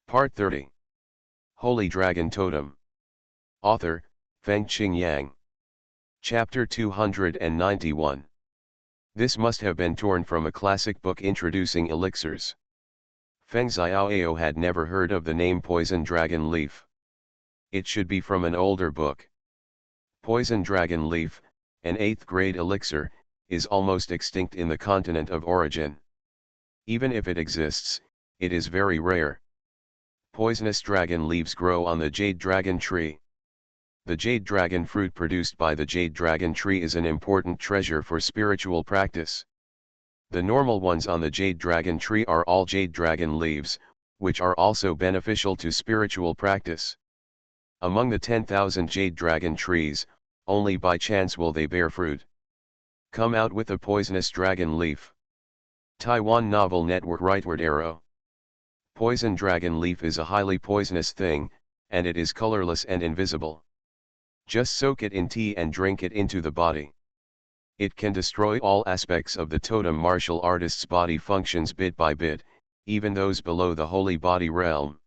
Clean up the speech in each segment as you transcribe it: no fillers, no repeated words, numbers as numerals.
Part 30. Holy Dragon Totem. Author, Fengqing Yang. Chapter 291. This must have been torn from a classic book introducing elixirs. Feng Xiaoyao had never heard of the name Poison Dragon Leaf. It should be from an older book. Poison Dragon Leaf, an 8th grade elixir, is almost extinct in the continent of origin. Even if it exists, it is very rare. Poisonous dragon leaves grow on the jade dragon tree. The jade dragon fruit produced by the jade dragon tree is an important treasure for spiritual practice. The normal ones on the jade dragon tree are all jade dragon leaves, which are also beneficial to spiritual practice. Among the 10,000 jade dragon trees, only by chance will they bear fruit. Come out with a poisonous dragon leaf. Taiwan Novel Network Rightward Arrow. Poison dragon leaf is a highly poisonous thing, and it is colorless and invisible. Just soak it in tea and drink it into the body. It can destroy all aspects of the totem martial artist's body functions bit by bit, even those below the holy body realm.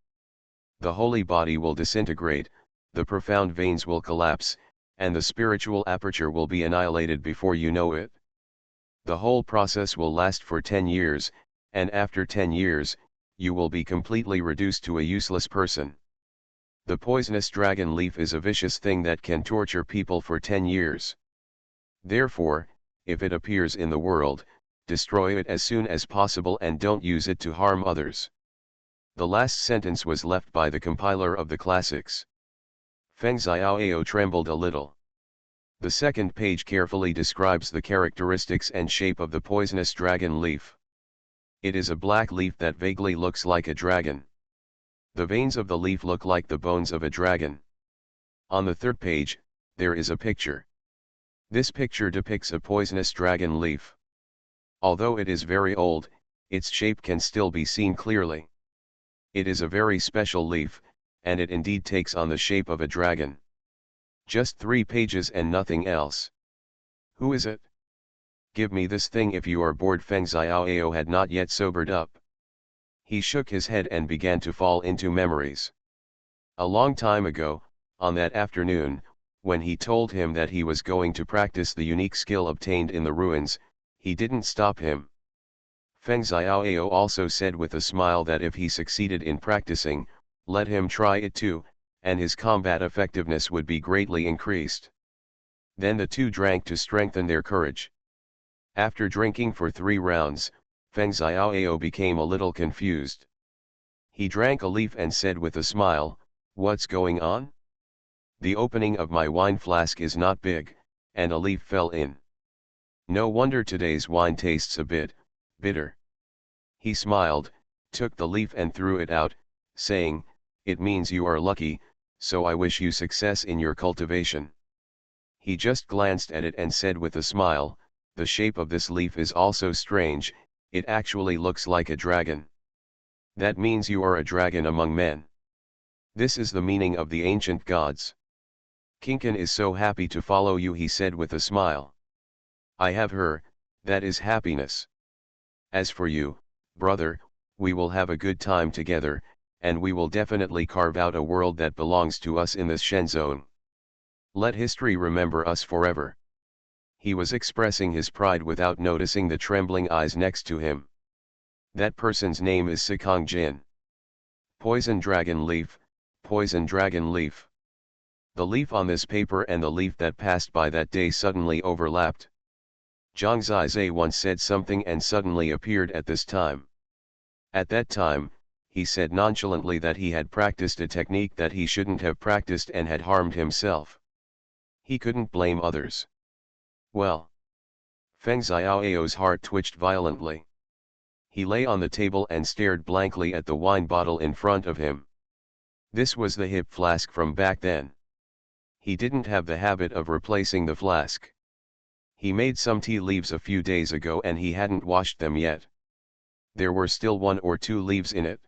The holy body will disintegrate, the profound veins will collapse, and the spiritual aperture will be annihilated before you know it. The whole process will last for 10 years, and after 10 years, you will be completely reduced to a useless person. The poisonous dragon leaf is a vicious thing that can torture people for 10 years. Therefore, if it appears in the world, destroy it as soon as possible and don't use it to harm others. The last sentence was left by the compiler of the classics. Feng Xiaoyao trembled a little. The second page carefully describes the characteristics and shape of the poisonous dragon leaf. It is a black leaf that vaguely looks like a dragon. The veins of the leaf look like the bones of a dragon. On the third page, there is a picture. This picture depicts a poisonous dragon leaf. Although it is very old, its shape can still be seen clearly. It is a very special leaf, and it indeed takes on the shape of a dragon. Just 3 pages and nothing else. Who is it? Give me this thing if you are bored. Feng Xiaoyao had not yet sobered up. He shook his head and began to fall into memories. A long time ago, on that afternoon, when he told him that he was going to practice the unique skill obtained in the ruins, he didn't stop him. Feng Xiaoyao also said with a smile that if he succeeded in practicing, let him try it too, and his combat effectiveness would be greatly increased. Then the two drank to strengthen their courage. After drinking for 3 rounds, Feng Xiaoyao became a little confused. He drank a leaf and said with a smile, "What's going on? The opening of my wine flask is not big, and a leaf fell in. No wonder today's wine tastes a bit bitter." He smiled, took the leaf and threw it out, saying, "It means you are lucky, so I wish you success in your cultivation." He just glanced at it and said with a smile, "The shape of this leaf is also strange, it actually looks like a dragon. That means you are a dragon among men. This is the meaning of the ancient gods. Kinkan is so happy to follow you," he said with a smile. "I have her, that is happiness. As for you, brother, we will have a good time together, and we will definitely carve out a world that belongs to us in this Shen zone. Let history remember us forever." He was expressing his pride without noticing the trembling eyes next to him. "That person's name is Sikong Jin. Poison dragon leaf, poison dragon leaf." The leaf on this paper and the leaf that passed by that day suddenly overlapped. Zhang Zizai once said something and suddenly appeared at this time. At that time, he said nonchalantly that he had practiced a technique that he shouldn't have practiced and had harmed himself. He couldn't blame others. Well. Feng Xiaoyao's heart twitched violently. He lay on the table and stared blankly at the wine bottle in front of him. This was the hip flask from back then. He didn't have the habit of replacing the flask. He made some tea leaves a few days ago and he hadn't washed them yet. There were still 1 or 2 leaves in it.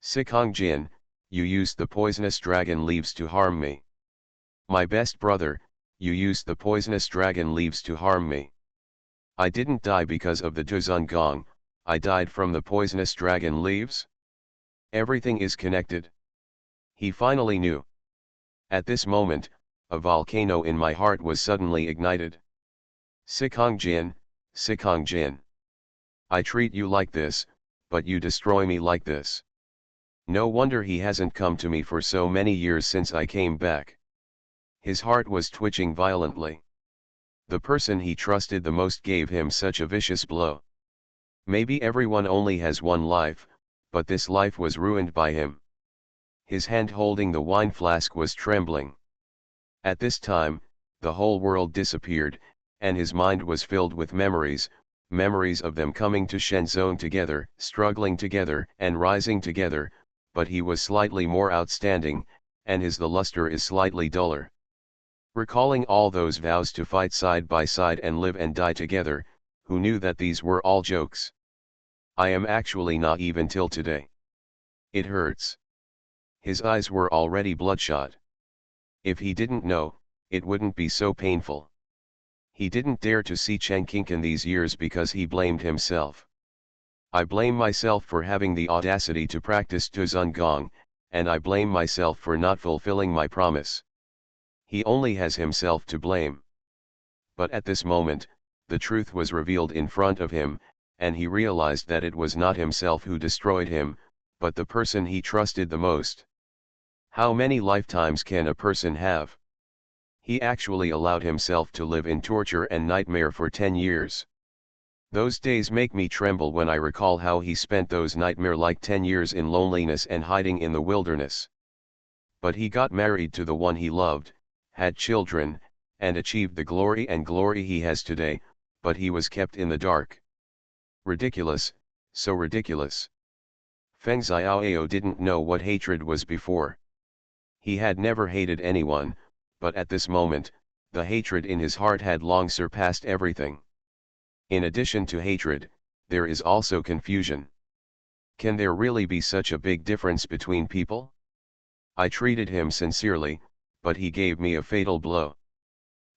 "Sikong Jin, you used the poisonous dragon leaves to harm me. My best brother, you used the poisonous dragon leaves to harm me. I didn't die because of the Duzun Gong, I died from the poisonous dragon leaves?" Everything is connected. He finally knew. At this moment, a volcano in my heart was suddenly ignited. Sikong Jin, Sikong Jin. I treat you like this, but you destroy me like this. No wonder he hasn't come to me for so many years since I came back. His heart was twitching violently. The person he trusted the most gave him such a vicious blow. Maybe everyone only has one life, but this life was ruined by him. His hand holding the wine flask was trembling. At this time, the whole world disappeared, and his mind was filled with memories, memories of them coming to Shenzhen together, struggling together, and rising together, but he was slightly more outstanding, and his the luster is slightly duller. Recalling all those vows to fight side by side and live and die together, who knew that these were all jokes? I am actually naive until today. It hurts. His eyes were already bloodshot. If he didn't know, it wouldn't be so painful. He didn't dare to see Chen Qingqin these years because he blamed himself. I blame myself for having the audacity to practice Tuzun Gong, and I blame myself for not fulfilling my promise. He only has himself to blame. But at this moment, the truth was revealed in front of him, and he realized that it was not himself who destroyed him, but the person he trusted the most. How many lifetimes can a person have? He actually allowed himself to live in torture and nightmare for 10 years. Those days make me tremble when I recall how he spent those nightmare-like 10 years in loneliness and hiding in the wilderness. But he got married to the one he loved, had children, and achieved the glory he has today, but he was kept in the dark. Ridiculous, so ridiculous. Feng Xiaoyao didn't know what hatred was before. He had never hated anyone, but at this moment, the hatred in his heart had long surpassed everything. In addition to hatred, there is also confusion. Can there really be such a big difference between people? I treated him sincerely, but he gave me a fatal blow.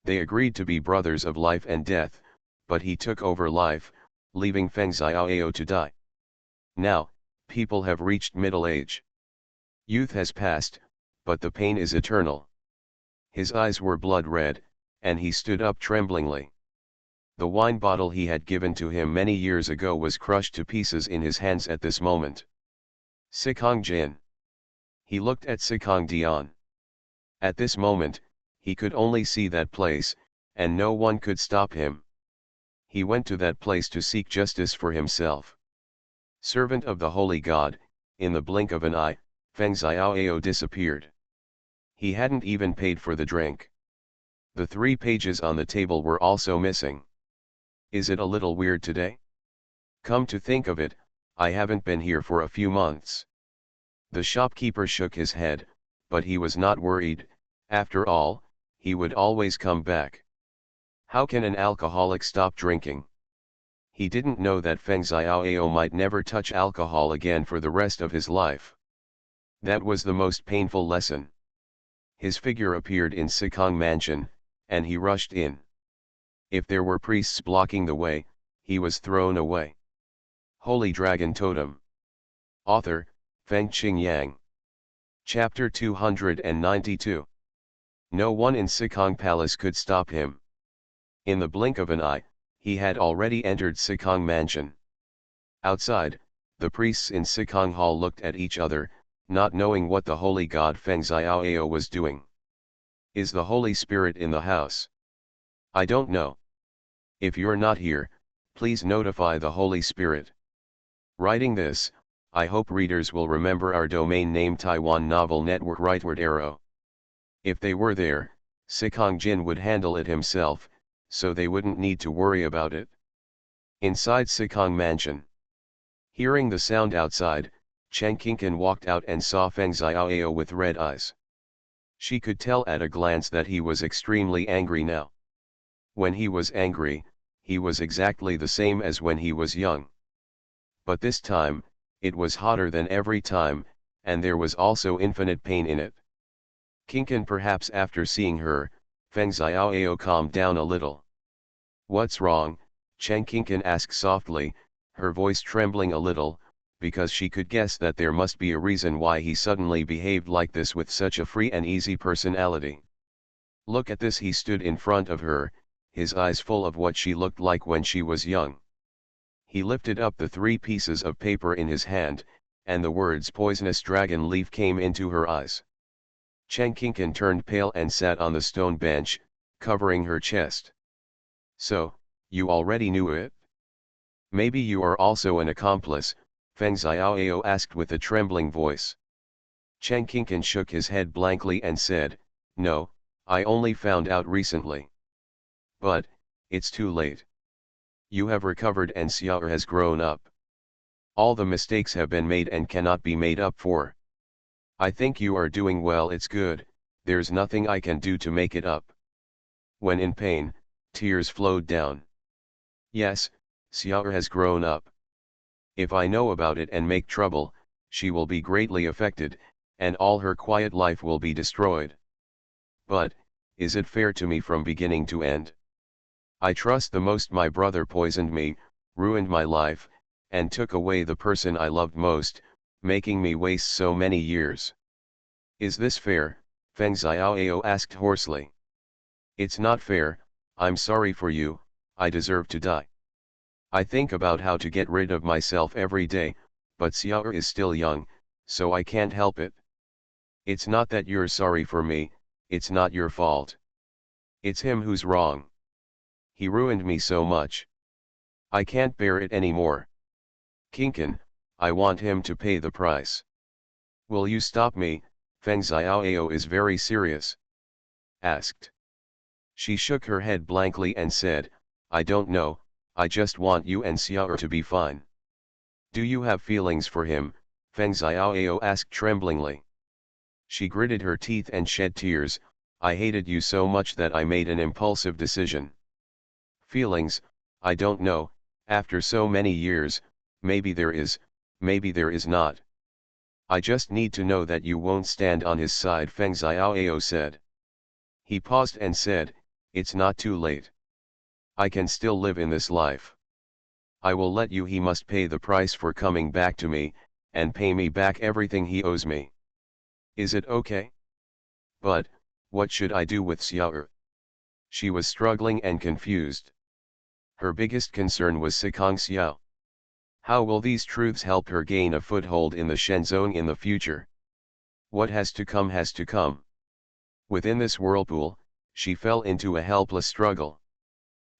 They agreed to be brothers of life and death, but he took over life, leaving Feng Xiaoyao to die. Now, people have reached middle age. Youth has passed, but the pain is eternal. His eyes were blood red, and he stood up tremblingly. The wine bottle he had given to him many years ago was crushed to pieces in his hands at this moment. Sikong Jin. He looked at Sikong Dian. At this moment, he could only see that place, and no one could stop him. He went to that place to seek justice for himself. Servant of the Holy God, in the blink of an eye, Feng Xiaoyao disappeared. He hadn't even paid for the drink. The 3 pages on the table were also missing. Is it a little weird today? Come to think of it, I haven't been here for a few months. The shopkeeper shook his head, but he was not worried. After all, he would always come back. How can an alcoholic stop drinking? He didn't know that Feng Xiaoyao might never touch alcohol again for the rest of his life. That was the most painful lesson. His figure appeared in Sikong Mansion, and he rushed in. If there were priests blocking the way, he was thrown away. Holy Dragon Totem. Author, Feng Qingyang. Chapter 292. No one in Sikong Palace could stop him. In the blink of an eye, he had already entered Sikong Mansion. Outside, the priests in Sikong Hall looked at each other, not knowing what the holy god Feng Xiaoyao was doing. Is the Holy Spirit in the house? I don't know. If you're not here, please notify the Holy Spirit. Writing this, I hope readers will remember our domain name Taiwan Novel Network Rightward Arrow. If they were there, Sikong Jin would handle it himself, so they wouldn't need to worry about it. Inside Sikong Mansion. Hearing the sound outside, Chen Qingqin walked out and saw Feng Xiaoyao with red eyes. She could tell at a glance that he was extremely angry now. When he was angry, he was exactly the same as when he was young. But this time, it was hotter than every time, and there was also infinite pain in it. Qingqin, perhaps after seeing her, Feng Xiaoyao calmed down a little. What's wrong? Chen Qingqin asked softly, her voice trembling a little, because she could guess that there must be a reason why he suddenly behaved like this with such a free and easy personality. Look at this, he stood in front of her, his eyes full of what she looked like when she was young. He lifted up the 3 pieces of paper in his hand, and the words poisonous dragon leaf came into her eyes. Chen Qingqin turned pale and sat on the stone bench, covering her chest. So, you already knew it? Maybe you are also an accomplice, Feng Xiaoyao asked with a trembling voice. Chen Qingqin shook his head blankly and said, no, I only found out recently. But, it's too late. You have recovered and Xiao has grown up. All the mistakes have been made and cannot be made up for. I think you are doing well, it's good, there's nothing I can do to make it up. When in pain, tears flowed down. Yes, Xiao has grown up. If I know about it and make trouble, she will be greatly affected, and all her quiet life will be destroyed. But, is it fair to me from beginning to end? I trust the most my brother poisoned me, ruined my life, and took away the person I loved most, making me waste so many years. Is this fair? Feng Xiaoyao asked hoarsely. It's not fair, I'm sorry for you, I deserve to die. I think about how to get rid of myself every day, but Xiao is still young, so I can't help it. It's not that you're sorry for me, it's not your fault. It's him who's wrong. He ruined me so much. I can't bear it anymore. Qingqin, I want him to pay the price. Will you stop me? Feng Xiaoyao is very serious. Asked. She shook her head blankly and said, I don't know, I just want you and Xiao to be fine. Do you have feelings for him? Feng Xiaoyao asked tremblingly. She gritted her teeth and shed tears, I hated you so much that I made an impulsive decision. Feelings, I don't know, after so many years, maybe there is not. I just need to know that you won't stand on his side, Feng Xiaoyao said. He paused and said, it's not too late. I can still live in this life. I will let you, he must pay the price for coming back to me, and pay me back everything he owes me. Is it okay? But, what should I do with Xiao? She was struggling and confused. Her biggest concern was Sikong Xiao. How will these truths help her gain a foothold in the Shen Zone in the future? What has to come has to come. Within this whirlpool, she fell into a helpless struggle.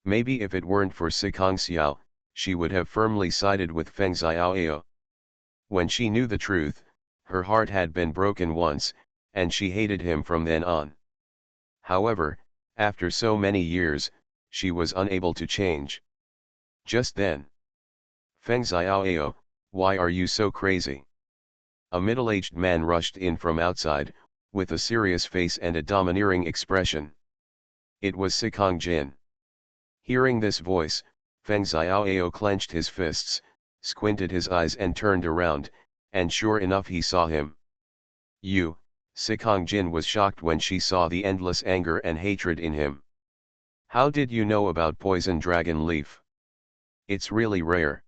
Maybe if it weren't for Sikong Xiao, she would have firmly sided with Feng Xiaoyao. When she knew the truth, her heart had been broken once, and she hated him from then on. However, after so many years, she was unable to change. Just then, Feng Xiaoyao, why are you so crazy? A middle-aged man rushed in from outside, with a serious face and a domineering expression. It was Sikong Jin. Hearing this voice, Feng Xiaoyao clenched his fists, squinted his eyes and turned around, and sure enough he saw him. You, Sikong Jin was shocked when she saw the endless anger and hatred in him. How did you know about poison dragon leaf? It's really rare.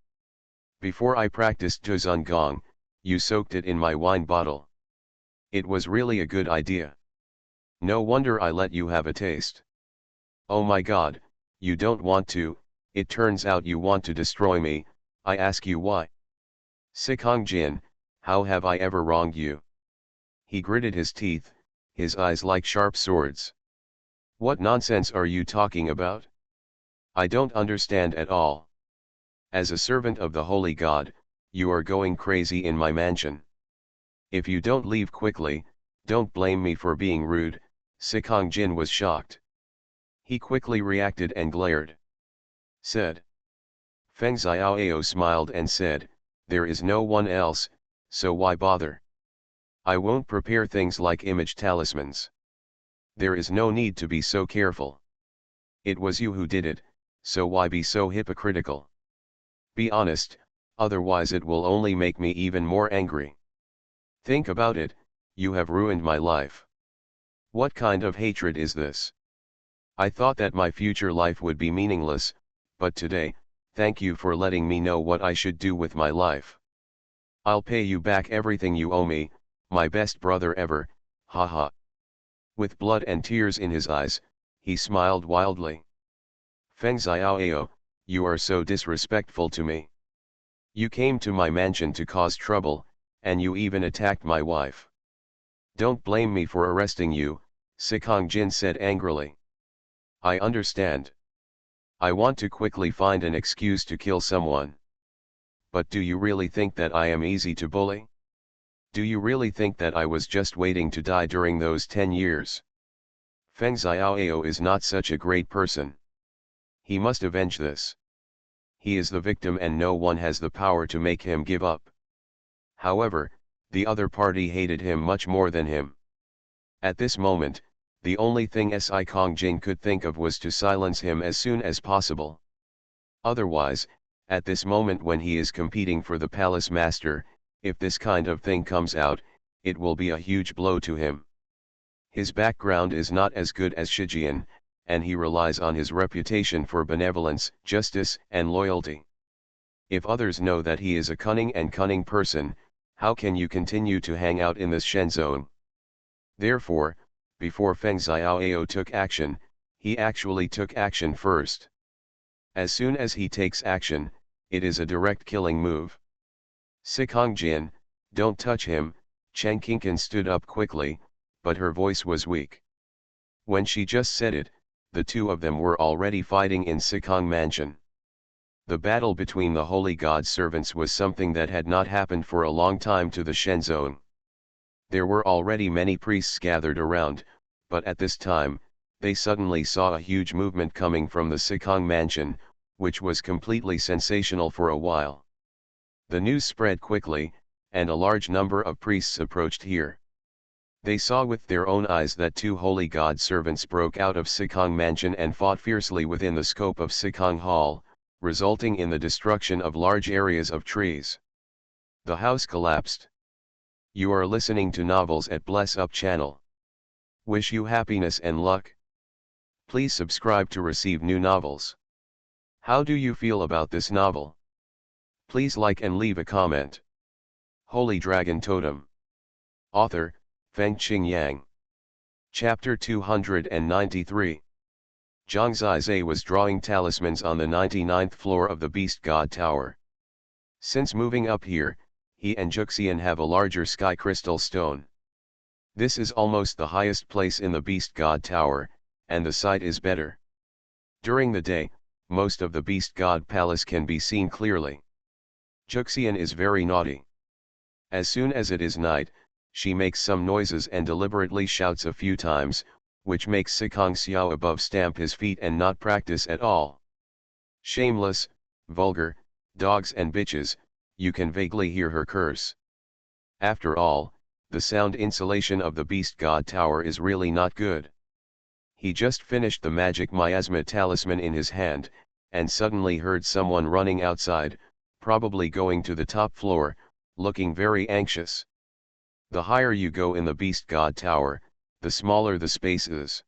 Before I practiced Tuzun Gong, you soaked it in my wine bottle. It was really a good idea. No wonder I let you have a taste. Oh my god, you don't want to, it turns out you want to destroy me, I ask you why. Sikong Jin, how have I ever wronged you? He gritted his teeth, his eyes like sharp swords. What nonsense are you talking about? I don't understand at all. As a servant of the holy god, you are going crazy in my mansion. If you don't leave quickly, don't blame me for being rude, Sikong Jin was shocked. He quickly reacted and glared. Said. Feng Xiaoyao smiled and said, there is no one else, so why bother? I won't prepare things like image talismans. There is no need to be so careful. It was you who did it, so why be so hypocritical? Be honest, otherwise it will only make me even more angry. Think about it, you have ruined my life. What kind of hatred is this? I thought that my future life would be meaningless, but today, thank you for letting me know what I should do with my life. I'll pay you back everything you owe me, my best brother ever, haha. With blood and tears in his eyes, he smiled wildly. Feng Xiaoao, you are so disrespectful to me. You came to my mansion to cause trouble, and you even attacked my wife. Don't blame me for arresting you, Sikong Jin said angrily. I understand. I want to quickly find an excuse to kill someone. But do you really think that I am easy to bully? Do you really think that I was just waiting to die during those 10 years? Feng Xiaoao is not such a great person. He must avenge this. He is the victim and no one has the power to make him give up. However, the other party hated him much more than him. At this moment, the only thing Sikong Jin could think of was to silence him as soon as possible. Otherwise, at this moment when he is competing for the palace master, if this kind of thing comes out, it will be a huge blow to him. His background is not as good as Shijian, and he relies on his reputation for benevolence, justice, and loyalty. If others know that he is a cunning person, how can you continue to hang out in this Shen zone? Therefore, before Feng Xiaoao took action, he actually took action first. As soon as he takes action, it is a direct killing move. Sikong Jin, don't touch him, Cheng Qingqin stood up quickly, but her voice was weak. When she just said it, the two of them were already fighting in Sikong Mansion. The battle between the holy god servants was something that had not happened for a long time to the Shen zone. There were already many priests gathered around, but at this time, they suddenly saw a huge movement coming from the Sikong Mansion, which was completely sensational for a while. The news spread quickly, and a large number of priests approached here. They saw with their own eyes that two holy god servants broke out of Sikong Mansion and fought fiercely within the scope of Sikong Hall, resulting in the destruction of large areas of trees. The house collapsed. You are listening to novels at Bless Up channel. Wish you happiness and luck. Please subscribe to receive new novels. How do you feel about this novel? Please like and leave a comment. Holy Dragon Totem. Author, Fengqing Yang. Chapter 293. Zhang Zizai was drawing talismans on the 99th floor of the Beast God Tower. Since moving up here, he and Juxian have a larger sky crystal stone. This is almost the highest place in the Beast God Tower, and the sight is better. During the day, most of the Beast God Palace can be seen clearly. Juxian is very naughty. As soon as it is night, she makes some noises and deliberately shouts a few times, which makes Sikong Xiao above stamp his feet and not practice at all. Shameless, vulgar, dogs and bitches, you can vaguely hear her curse. After all, the sound insulation of the Beast God Tower is really not good. He just finished the magic miasma talisman in his hand, and suddenly heard someone running outside, probably going to the top floor, looking very anxious. The higher you go in the Beast God Tower, the smaller the space is.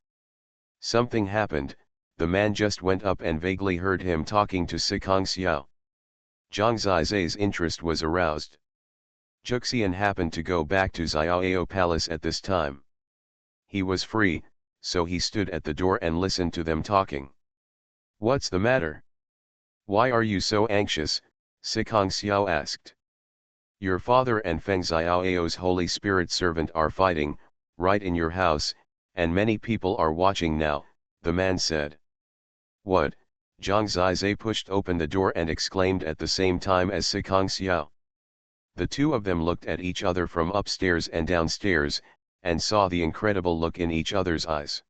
Something happened, the man just went up and vaguely heard him talking to Sikong Xiao. Zhang Zizai's interest was aroused. Juxian happened to go back to Xiaoao Palace at this time. He was free, so he stood at the door and listened to them talking. What's the matter? Why are you so anxious? Sikong Xiao asked. Your father and Feng Xiaoao's holy spirit servant are fighting, right in your house, and many people are watching now, the man said. What? Zhang Zizai pushed open the door and exclaimed at the same time as Sikong Xiao. The two of them looked at each other from upstairs and downstairs, and saw the incredible look in each other's eyes.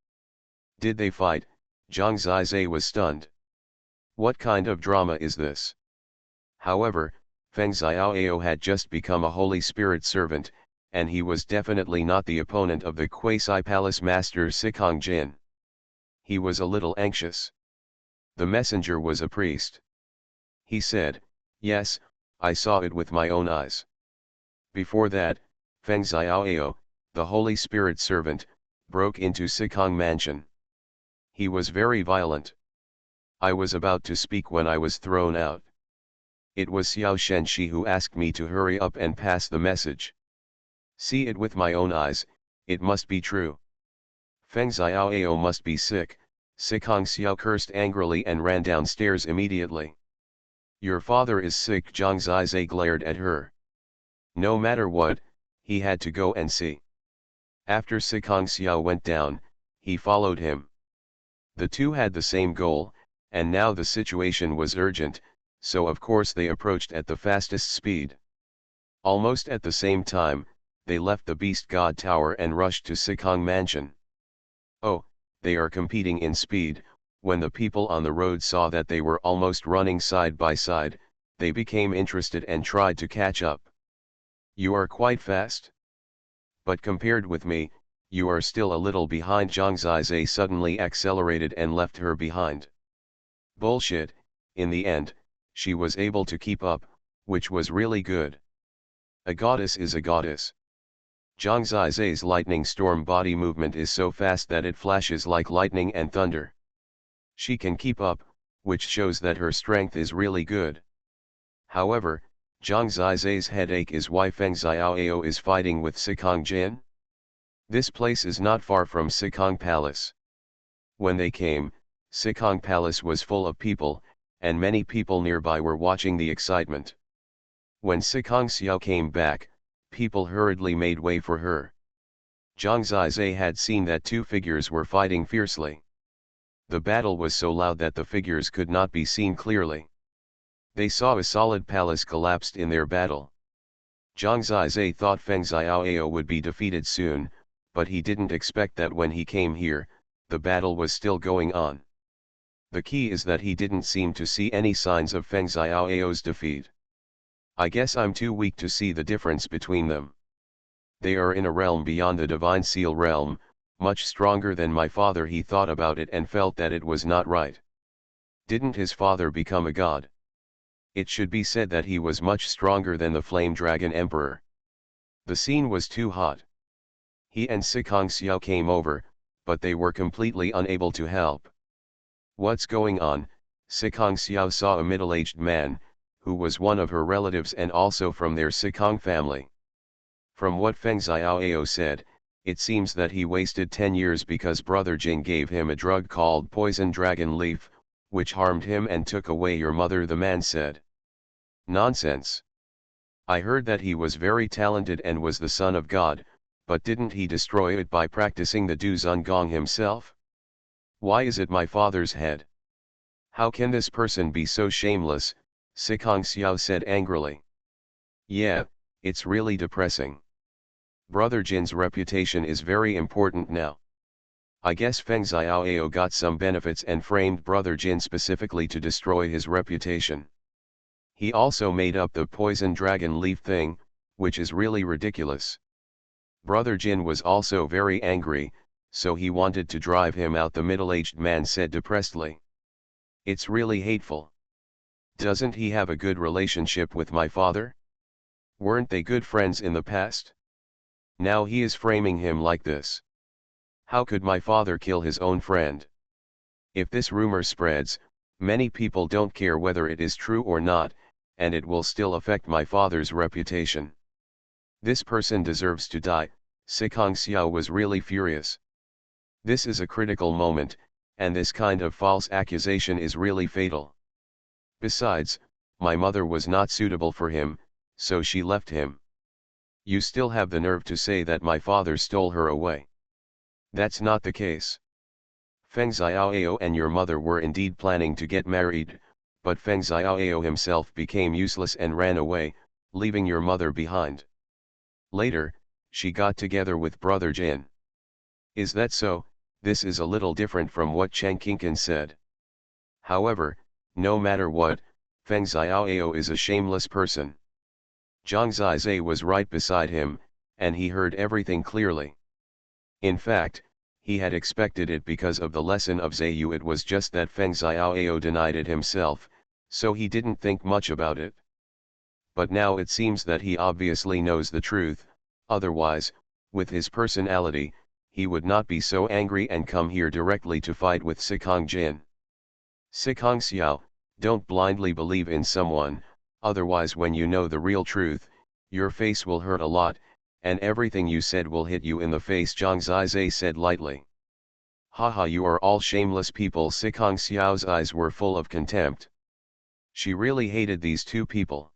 Did they fight? Zhang Zizai was stunned. What kind of drama is this? However, Feng Xiaoao had just become a holy spirit servant, and he was definitely not the opponent of the quasi-palace master Sikong Jin. He was a little anxious. The messenger was a priest. He said, yes, I saw it with my own eyes. Before that, Feng Xiaoao, the holy spirit servant, broke into Sikong Mansion. He was very violent. I was about to speak when I was thrown out. It was Xiao Shenxi who asked me to hurry up and pass the message. See it with my own eyes, it must be true. Feng Xiaoao must be sick, Sikong Xiao cursed angrily and ran downstairs immediately. Your father is sick, Zhang Zizai glared at her. No matter what, he had to go and see. After Sikong Xiao went down, he followed him. The two had the same goal, and now the situation was urgent, so of course they approached at the fastest speed. Almost at the same time, they left the Beast God Tower and rushed to Sikong Mansion. Oh, they are competing in speed. When the people on the road saw that they were almost running side by side, they became interested and tried to catch up. You are quite fast. But compared with me, you are still a little behind. Zhang Zizai suddenly accelerated and left her behind. Bullshit, in the end, she was able to keep up, which was really good. A goddess is a goddess. Zhang Zizai's lightning storm body movement is so fast that it flashes like lightning and thunder. She can keep up, which shows that her strength is really good. However, Zhang Zizai's headache is why Feng Xiaoao is fighting with Sikong Jin. This place is not far from Sikong Palace. When they came, Sikong Palace was full of people, and many people nearby were watching the excitement. When Sikong Xiao came back, people hurriedly made way for her. Zhang Zizai had seen that two figures were fighting fiercely. The battle was so loud that the figures could not be seen clearly. They saw a solid palace collapsed in their battle. Zhang Zizai thought Feng Xiaoao would be defeated soon, but he didn't expect that when he came here, the battle was still going on. The key is that he didn't seem to see any signs of Feng Xiaoao's defeat. I guess I'm too weak to see the difference between them. They are in a realm beyond the Divine Seal realm, much stronger than my father. He thought about it and felt that it was not right. Didn't his father become a god? It should be said that he was much stronger than the Flame Dragon Emperor. The scene was too hot. He and Sikong Xiao came over, but they were completely unable to help. What's going on? Sikong Xiao saw a middle-aged man, who was one of her relatives and also from their Sikong family. From what Feng Xiaoao said, it seems that he wasted 10 years because Brother Jing gave him a drug called poison dragon leaf, which harmed him and took away your mother, the man said. Nonsense. I heard that he was very talented and was the son of God, but didn't he destroy it by practicing the Du Zun Gong himself? Why is it my father's head? How can this person be so shameless? Sikong Xiao said angrily. Yeah, it's really depressing. Brother Jin's reputation is very important now. I guess Feng Xiaoao got some benefits and framed Brother Jin specifically to destroy his reputation. He also made up the poison dragon leaf thing, which is really ridiculous. Brother Jin was also very angry, so he wanted to drive him out, the middle-aged man said depressedly. It's really hateful. Doesn't he have a good relationship with my father? Weren't they good friends in the past? Now he is framing him like this. How could my father kill his own friend? If this rumor spreads, many people don't care whether it is true or not, and it will still affect my father's reputation. This person deserves to die. Sikong Xiao was really furious. This is a critical moment, and this kind of false accusation is really fatal. Besides, my mother was not suitable for him, so she left him. You still have the nerve to say that my father stole her away. That's not the case. Feng Xiaoao and your mother were indeed planning to get married, but Feng Xiaoao himself became useless and ran away, leaving your mother behind. Later, she got together with Brother Jin. Is that so? This is a little different from what Chen Qingqin said. However, no matter what, Feng Xiaoao is a shameless person. Zhang Zizai was right beside him, and he heard everything clearly. In fact, he had expected it because of the lesson of Zaiyu. It was just that Feng Xiaoao denied it himself, so he didn't think much about it. But now it seems that he obviously knows the truth, otherwise, with his personality, he would not be so angry and come here directly to fight with Sikong Jin. Sikong Xiao, don't blindly believe in someone, otherwise when you know the real truth, your face will hurt a lot, and everything you said will hit you in the face, Zhang Zizai said lightly. Haha, you are all shameless people. Sikong Xiao's eyes were full of contempt. She really hated these two people.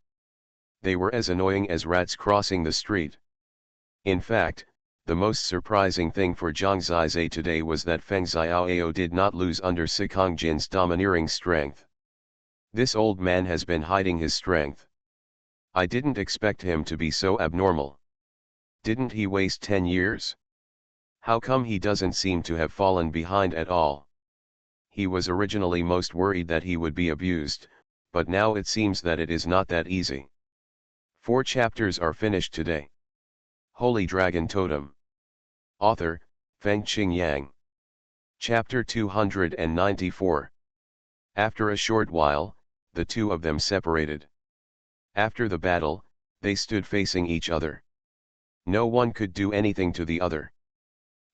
They were as annoying as rats crossing the street. In fact, the most surprising thing for Zhang Zizai today was that Feng Xiaoao did not lose under Sikong Jin's domineering strength. This old man has been hiding his strength. I didn't expect him to be so abnormal. Didn't he waste 10 years? How come he doesn't seem to have fallen behind at all? He was originally most worried that he would be abused, but now it seems that it is not that easy. 4 chapters are finished today. Holy Dragon Totem. Author, Fengqing Yang. Chapter 294. After a short while, the two of them separated. After the battle, they stood facing each other. No one could do anything to the other.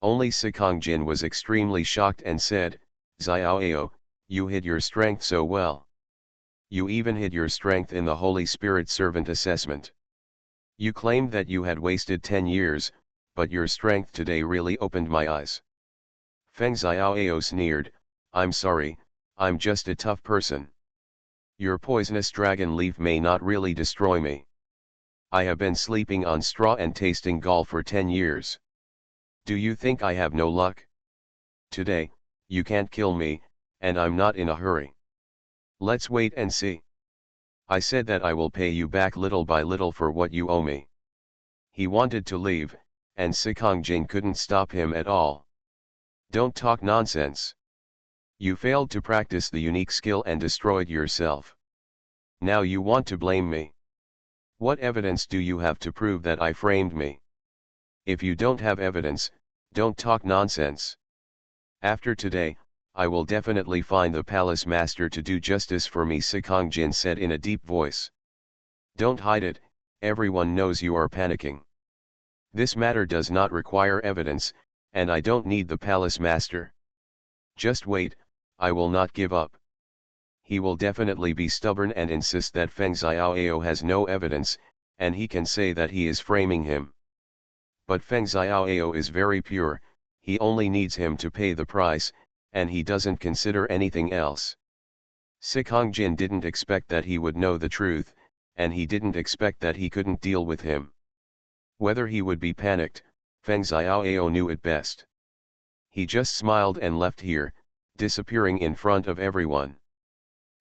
Only Sikong Jin was extremely shocked and said, Xiaoao, you hid your strength so well. You even hid your strength in the Holy Spirit Servant assessment. You claimed that you had wasted 10 years, but your strength today really opened my eyes. Feng Xiaoao sneered, I'm sorry, I'm just a tough person. Your poisonous dragon leaf may not really destroy me. I have been sleeping on straw and tasting gall for 10 years. Do you think I have no luck? Today, you can't kill me, and I'm not in a hurry. Let's wait and see. I said that I will pay you back little by little for what you owe me. He wanted to leave, and Sikong Jin couldn't stop him at all. Don't talk nonsense. You failed to practice the unique skill and destroyed yourself. Now you want to blame me. What evidence do you have to prove that I framed me? If you don't have evidence, don't talk nonsense. After today, I will definitely find the palace master to do justice for me, Sikong Jin said in a deep voice. Don't hide it, everyone knows you are panicking. This matter does not require evidence, and I don't need the palace master. Just wait, I will not give up. He will definitely be stubborn and insist that Feng Xiaoao has no evidence, and he can say that he is framing him. But Feng Xiaoao is very pure, he only needs him to pay the price, and he doesn't consider anything else. Sikong Jin didn't expect that he would know the truth, and he didn't expect that he couldn't deal with him. Whether he would be panicked, Feng Xiaoao knew it best. He just smiled and left here, disappearing in front of everyone.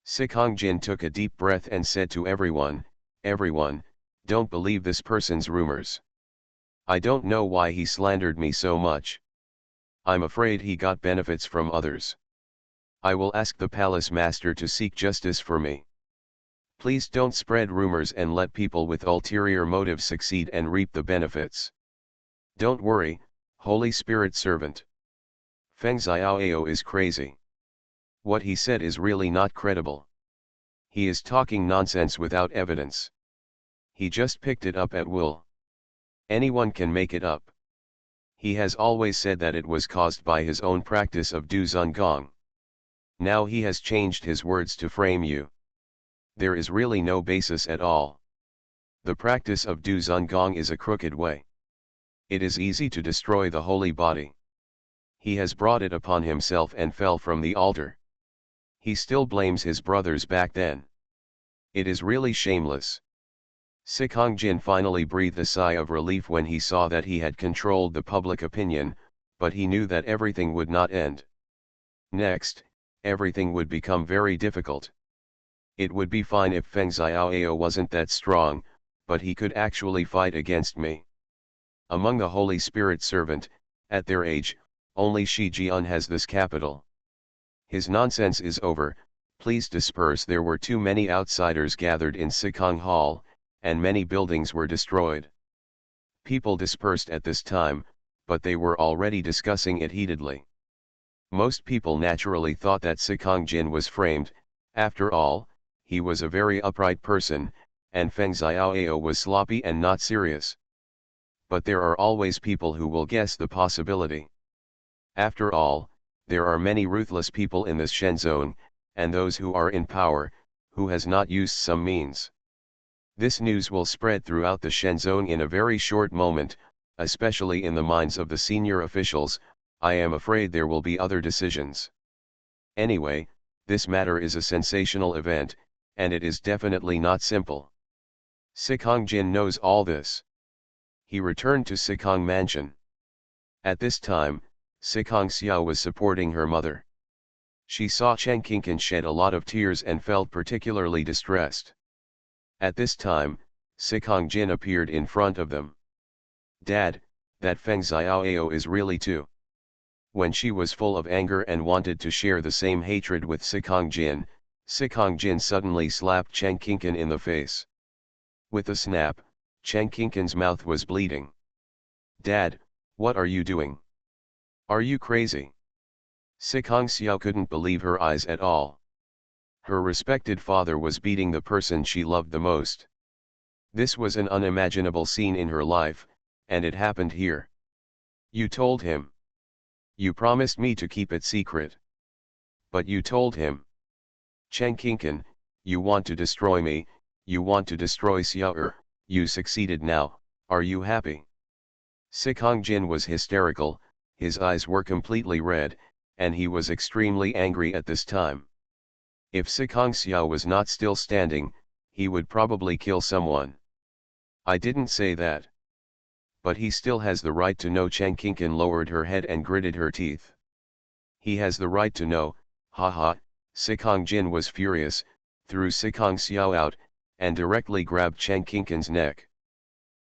Sikong Jin took a deep breath and said to everyone, everyone, don't believe this person's rumors. I don't know why he slandered me so much. I'm afraid he got benefits from others. I will ask the palace master to seek justice for me. Please don't spread rumors and let people with ulterior motives succeed and reap the benefits. Don't worry, Holy Spirit servant. Feng Xiaoao is crazy. What he said is really not credible. He is talking nonsense without evidence. He just picked it up at will. Anyone can make it up. He has always said that it was caused by his own practice of Du Zun Gong. Now he has changed his words to frame you. There is really no basis at all. The practice of Du Zun Gong is a crooked way. It is easy to destroy the holy body. He has brought it upon himself and fell from the altar. He still blames his brothers back then. It is really shameless. Sikong Jin finally breathed a sigh of relief when he saw that he had controlled the public opinion, but he knew that everything would not end. Next, everything would become very difficult. It would be fine if Feng Xiaoao wasn't that strong, but he could actually fight against me. Among the Holy Spirit servant, at their age, only Shi Jian has this capital. His nonsense is over, please disperse. There were too many outsiders gathered in Sikong Hall, and many buildings were destroyed. People dispersed at this time, but they were already discussing it heatedly. Most people naturally thought that Sikong Jin was framed. After all, he was a very upright person, and Feng Xiaoao was sloppy and not serious. But there are always people who will guess the possibility. After all, there are many ruthless people in this Shenzone, and those who are in power, who has not used some means. This news will spread throughout the Shenzhen in a very short moment, especially in the minds of the senior officials. I am afraid there will be other decisions. Anyway, this matter is a sensational event, and it is definitely not simple. Sikong Jin knows all this. He returned to Sikong Mansion. At this time, Sikong Xiao was supporting her mother. She saw Chen Qingqin shed a lot of tears and felt particularly distressed. At this time, Sikong Jin appeared in front of them. "Dad, that Feng Xiaoao is really too." When she was full of anger and wanted to share the same hatred with Sikong Jin suddenly slapped Chen Qingqin in the face. With a snap, Chen Qingqin's mouth was bleeding. "Dad, what are you doing? Are you crazy?" Sikong Xiao couldn't believe her eyes at all. Her respected father was beating the person she loved the most. This was an unimaginable scene in her life, and it happened here. "You told him. You promised me to keep it secret. But you told him. Chen Qingqin, you want to destroy me, you want to destroy Xiao. You succeeded now, are you happy?" Sikong Jin was hysterical, his eyes were completely red, and he was extremely angry at this time. If Sikong Xiao was not still standing, he would probably kill someone. "I didn't say that. But he still has the right to know." Chen Qingqin lowered her head and gritted her teeth. "He has the right to know, haha." Sikong Jin was furious, threw Sikong Xiao out, and directly grabbed Chen Qingqin's neck.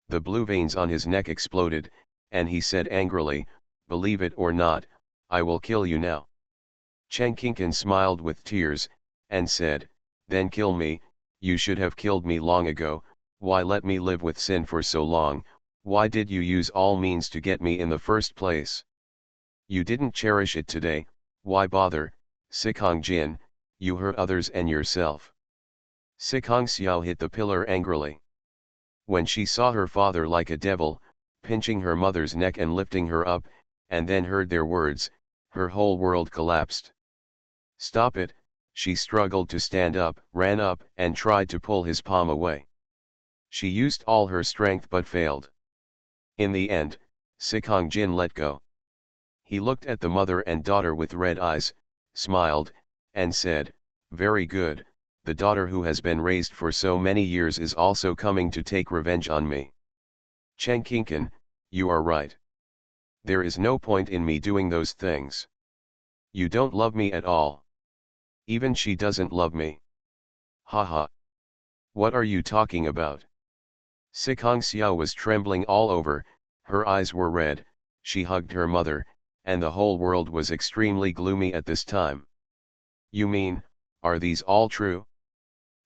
The blue veins on his neck exploded, and he said angrily, "Believe it or not, I will kill you now." Chen Qingqin smiled with tears, and said, "Then kill me. You should have killed me long ago. Why let me live with sin for so long? Why did you use all means to get me in the first place? You didn't cherish it today, why bother?" Sikong Jin, you hurt others and yourself." Sikong Xiao hit the pillar angrily. When she saw her father like a devil, pinching her mother's neck and lifting her up, and then heard their words, her whole world collapsed. "Stop it!" She struggled to stand up, ran up and tried to pull his palm away. She used all her strength but failed. In the end, Sikong Jin let go. He looked at the mother and daughter with red eyes, smiled, and said, "Very good, the daughter who has been raised for so many years is also coming to take revenge on me. Chen Qingqin, you are right. There is no point in me doing those things. You don't love me at all. Even she doesn't love me. Haha. What are you talking about?" Sikong Xiao was trembling all over, her eyes were red, she hugged her mother, and the whole world was extremely gloomy at this time. "You mean, are these all true?"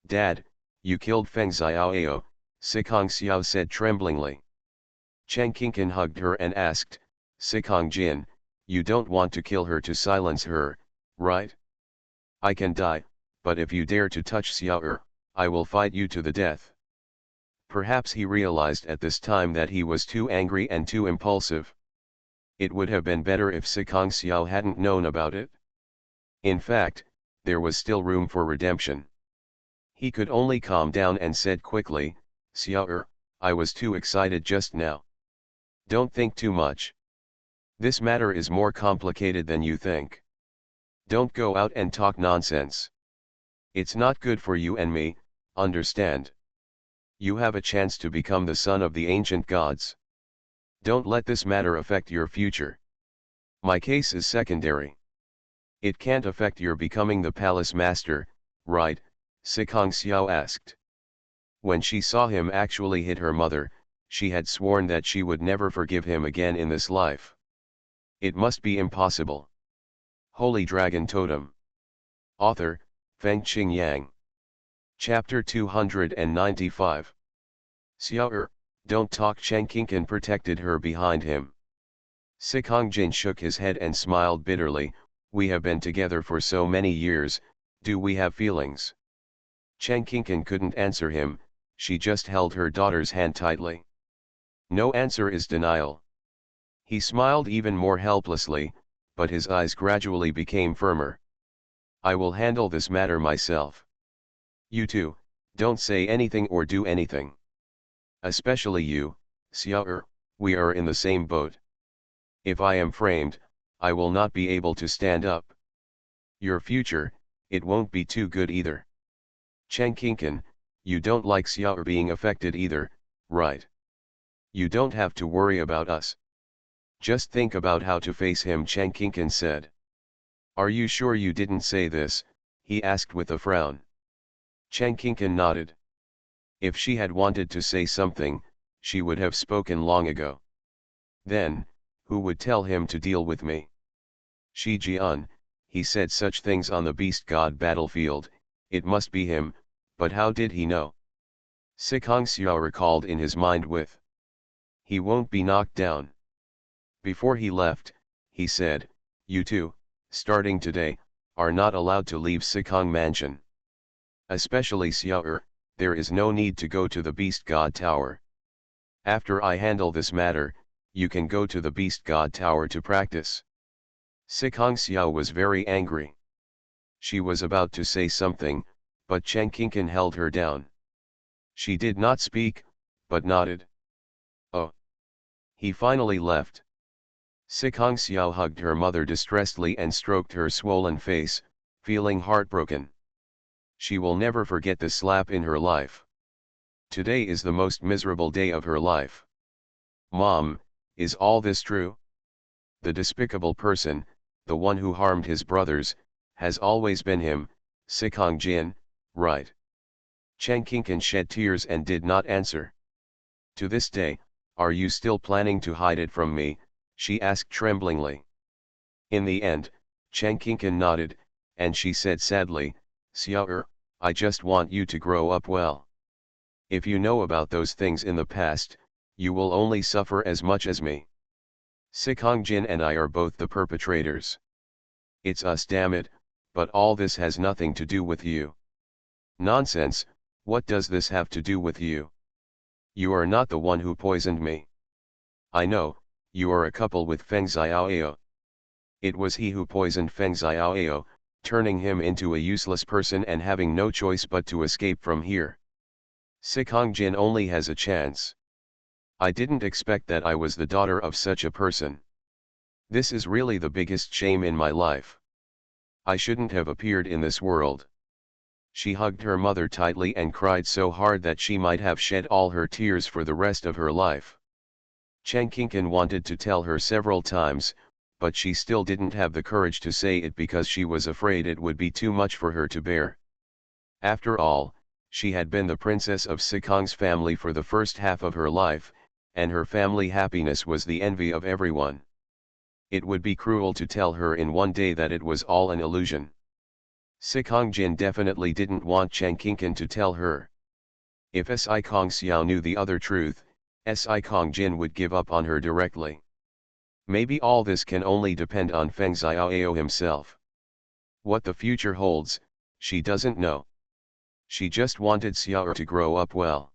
"Dad, you killed Feng Xiaoao," Sikong Xiao said tremblingly. Chen Qingqin hugged her and asked, "Sikong Jin, you don't want to kill her to silence her, right? I can die, but if you dare to touch Xiao, I will fight you to the death." Perhaps he realized at this time that he was too angry and too impulsive. It would have been better if Sikong Xiao hadn't known about it. In fact, there was still room for redemption. He could only calm down and said quickly, "Xiao, I was too excited just now. Don't think too much. This matter is more complicated than you think. Don't go out and talk nonsense. It's not good for you and me, understand? You have a chance to become the son of the ancient gods. Don't let this matter affect your future. My case is secondary. It can't affect your becoming the palace master, right?" Sikong Xiao asked. When she saw him actually hit her mother, she had sworn that she would never forgive him again in this life. It must be impossible. Holy Dragon Totem. Author, Fengqing Yang. Chapter 295. "Xiao, don't talk." Chen Qingqin protected her behind him. Sikong Jin shook his head and smiled bitterly, "We have been together for so many years, do we have feelings?" Chen Qingqin couldn't answer him, she just held her daughter's hand tightly. No answer is denial. He smiled even more helplessly, but his eyes gradually became firmer. "I will handle this matter myself. You too, Don't say anything or do anything. Especially you, Xiao, we are in the same boat. If I am framed, I will not be able to stand up. Your future, it won't be too good either. Cheng Qingqin, you don't like Xiao being affected either, right? You don't have to worry about us. Just think about how to face him, Cheng Qingqin said. Are you sure you didn't say this? He asked with a frown. Cheng Qingqin nodded. If she had wanted to say something, she would have spoken long ago. Then, who would tell him to deal with me? Shi Jian, he said such things on the beast god battlefield, it must be him, but how did he know? Sikong Xiao recalled in his mind with. He won't be knocked down. Before he left, he said, you two, starting today, are not allowed to leave Sikong Mansion. Especially Xiao, there is no need to go to the Beast God Tower. After I handle this matter, you can go to the Beast God Tower to practice. Sikong Xiao was very angry. She was about to say something, but Cheng Qingqin held her down. She did not speak, but nodded. Oh. He finally left. Sikong Xiao hugged her mother distressedly and stroked her swollen face, feeling heartbroken. She will never forget the slap in her life. Today is the most miserable day of her life. Mom, is all this true? The despicable person, the one who harmed his brothers, has always been him, Sikong Jin, right? Cheng Qingqin shed tears and did not answer. To this day, are you still planning to hide it from me? She asked tremblingly. In the end, Cheng Qingqin nodded, and she said sadly, Xiao, I just want you to grow up well. If you know about those things in the past, you will only suffer as much as me. Sikong Jin and I are both the perpetrators. It's us, damn it, but all this has nothing to do with you. Nonsense, what does this have to do with you? You are not the one who poisoned me. I know, you are a couple with Feng Xiaoyao. It was he who poisoned Feng Xiaoyao, turning him into a useless person and having no choice but to escape from here. Sikong Jin only has a chance. I didn't expect that I was the daughter of such a person. This is really the biggest shame in my life. I shouldn't have appeared in this world. She hugged her mother tightly and cried so hard that she might have shed all her tears for the rest of her life. Cheng Qingqin wanted to tell her several times, but she still didn't have the courage to say it because she was afraid it would be too much for her to bear. After all, she had been the princess of Sikong's family for the first half of her life, and her family happiness was the envy of everyone. It would be cruel to tell her in one day that it was all an illusion. Sikong Jin definitely didn't want Cheng Qingqin to tell her. If Sikong Xiao knew the other truth, Sikong Jin would give up on her directly. Maybe all this can only depend on Feng Xiaoyao himself. What the future holds, she doesn't know. She just wanted Xiao to grow up well.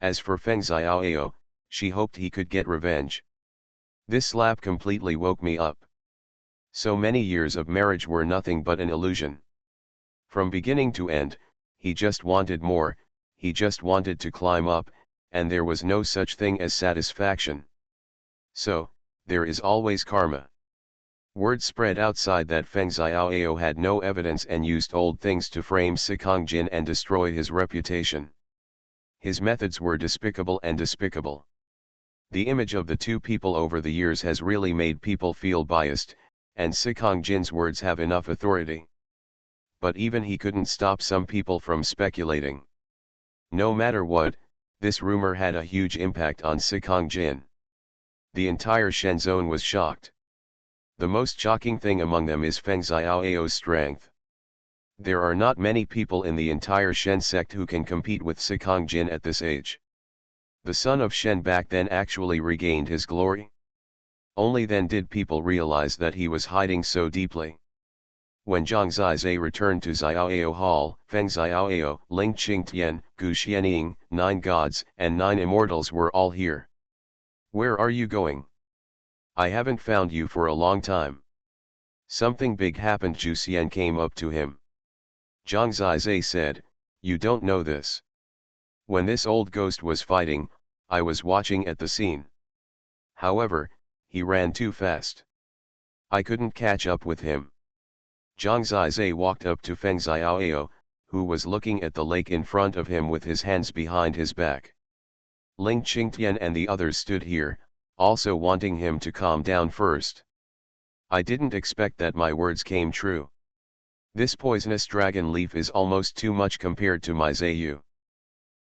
As for Feng Xiaoyao, she hoped he could get revenge. This slap completely woke me up. So many years of marriage were nothing but an illusion. From beginning to end, he just wanted more, he just wanted to climb up, and there was no such thing as satisfaction. So, there is always karma. Word spread outside that Feng Xiaoyao had no evidence and used old things to frame Sikong Jin and destroy his reputation. His methods were despicable and despicable. The image of the two people over the years has really made people feel biased, and Sikong Jin's words have enough authority. But even he couldn't stop some people from speculating. No matter what, this rumor had a huge impact on Sikong Jin. The entire Shen zone was shocked. The most shocking thing among them is Feng Xiaoyao's strength. There are not many people in the entire Shen sect who can compete with Sikong Jin at this age. The son of Shen back then actually regained his glory. Only then did people realize that he was hiding so deeply. When Zhang Zizai returned to Xiaoyao Hall, Feng Xiaoyao, Ling Qingtian, Gu Xianying, 9 gods and 9 immortals were all here. Where are you going? I haven't found you for a long time. Something big happened. Zhu Xian came up to him. Zhang Zizai said, You don't know this. When this old ghost was fighting, I was watching at the scene. However, he ran too fast. I couldn't catch up with him. Zhang Zizai walked up to Feng Xiaoyao, who was looking at the lake in front of him with his hands behind his back. Ling Qingtian and the others stood here, also wanting him to calm down first. I didn't expect that my words came true. This poisonous dragon leaf is almost too much compared to my Zayu.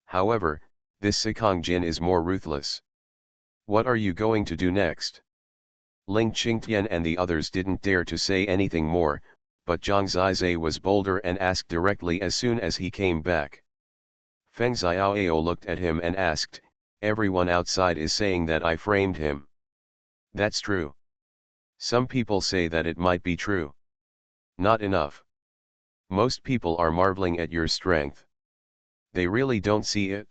However, this Sikong Jin is more ruthless. What are you going to do next? Ling Qingtian and the others didn't dare to say anything more, but Zhang Zizai was bolder and asked directly as soon as he came back. Feng Xiaoyao looked at him and asked, everyone outside is saying that I framed him. That's true. Some people say that it might be true. Not enough. Most people are marveling at your strength. They really don't see it.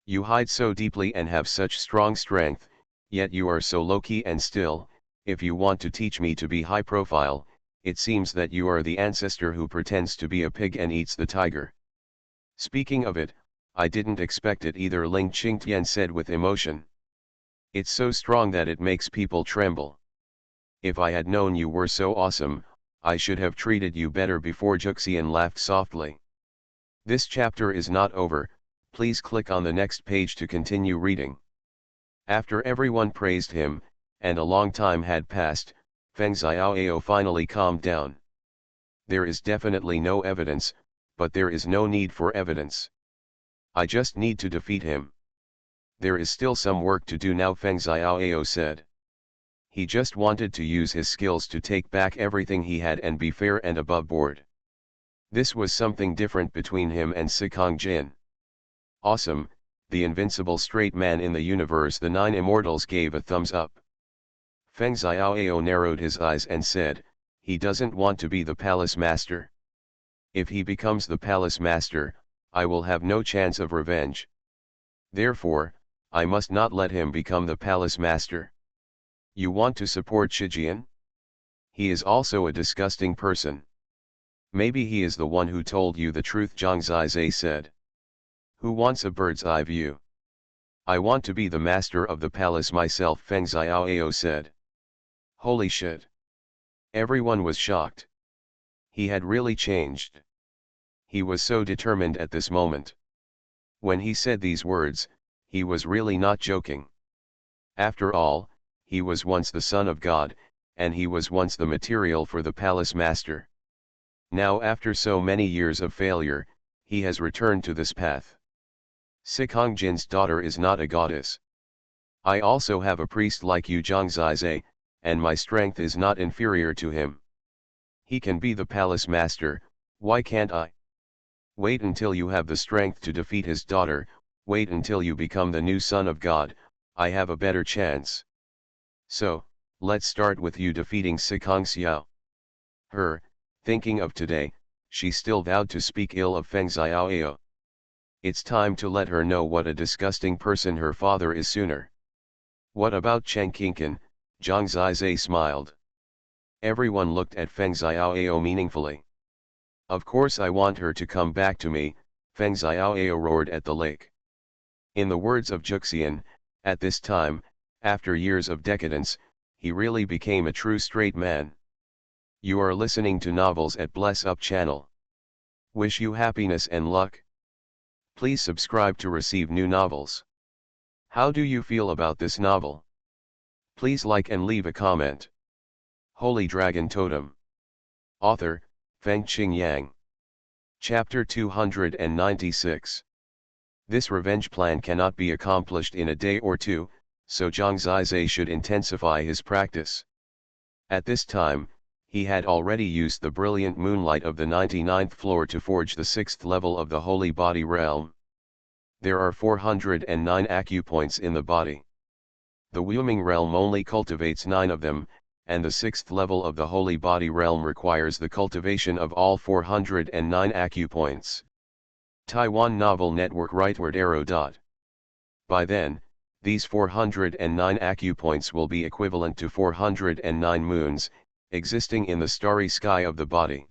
You hide so deeply and have such strong strength, yet you are so low-key and still. If you want to teach me to be high profile, it seems that you are the ancestor who pretends to be a pig and eats the tiger. Speaking of it, I didn't expect it either, Ling Qingtian said with emotion. It's so strong that it makes people tremble. If I had known you were so awesome, I should have treated you better before. Juxian laughed softly. This chapter is not over, please click on the next page to continue reading. After everyone praised him, and a long time had passed, Feng Xiaoyao finally calmed down. There is definitely no evidence, but there is no need for evidence. I just need to defeat him. There is still some work to do now, Feng Xiaoyao said. He just wanted to use his skills to take back everything he had and be fair and above board. This was something different between him and Sikong Jin. Awesome, the invincible straight man in the universe. The 9 immortals gave a thumbs up. Feng Xiaoyao narrowed his eyes and said, he doesn't want to be the palace master. If he becomes the palace master, I will have no chance of revenge. Therefore, I must not let him become the palace master. You want to support Shijian? He is also a disgusting person. Maybe he is the one who told you the truth, Zhang Zizai said. Who wants a bird's eye view? I want to be the master of the palace myself, Feng Xiaoyao said. Holy shit. Everyone was shocked. He had really changed. He was so determined at this moment. When he said these words, he was really not joking. After all, he was once the son of God, and he was once the material for the palace master. Now, after so many years of failure, he has returned to this path. Sikong Jin's daughter is not a goddess. I also have a priest like you, Zhang Zizai, and my strength is not inferior to him. He can be the palace master, why can't I? Wait until you have the strength to defeat his daughter, wait until you become the new son of God, I have a better chance. So, let's start with you defeating Sikong Xiao. Thinking of today, she still vowed to speak ill of Feng Xiaoyao. It's time to let her know what a disgusting person her father is sooner. What about Cheng Qingcan? Zhang Zizai smiled. Everyone looked at Feng Xiaoyao meaningfully. Of course I want her to come back to me, Feng Xiaoyao roared at the lake. In the words of Juxian, at this time, after years of decadence, he really became a true straight man. You are listening to Novels at Bless Up channel. Wish you happiness and luck. Please subscribe to receive new novels. How do you feel about this novel? Please like and leave a comment. Holy Dragon Totem. Author, Fengqing Yang. Chapter 296. This revenge plan cannot be accomplished in a day or two, so Zhang Zizai should intensify his practice. At this time, he had already used the brilliant moonlight of the 99th floor to forge the 6th level of the holy body realm. There are 409 acupoints in the body. The Wuming realm only cultivates 9 of them, and the 6th level of the holy body realm requires the cultivation of all 409 acupoints. Taiwan Novel Network rightward arrow. By then, these 409 acupoints will be equivalent to 409 moons, existing in the starry sky of the body.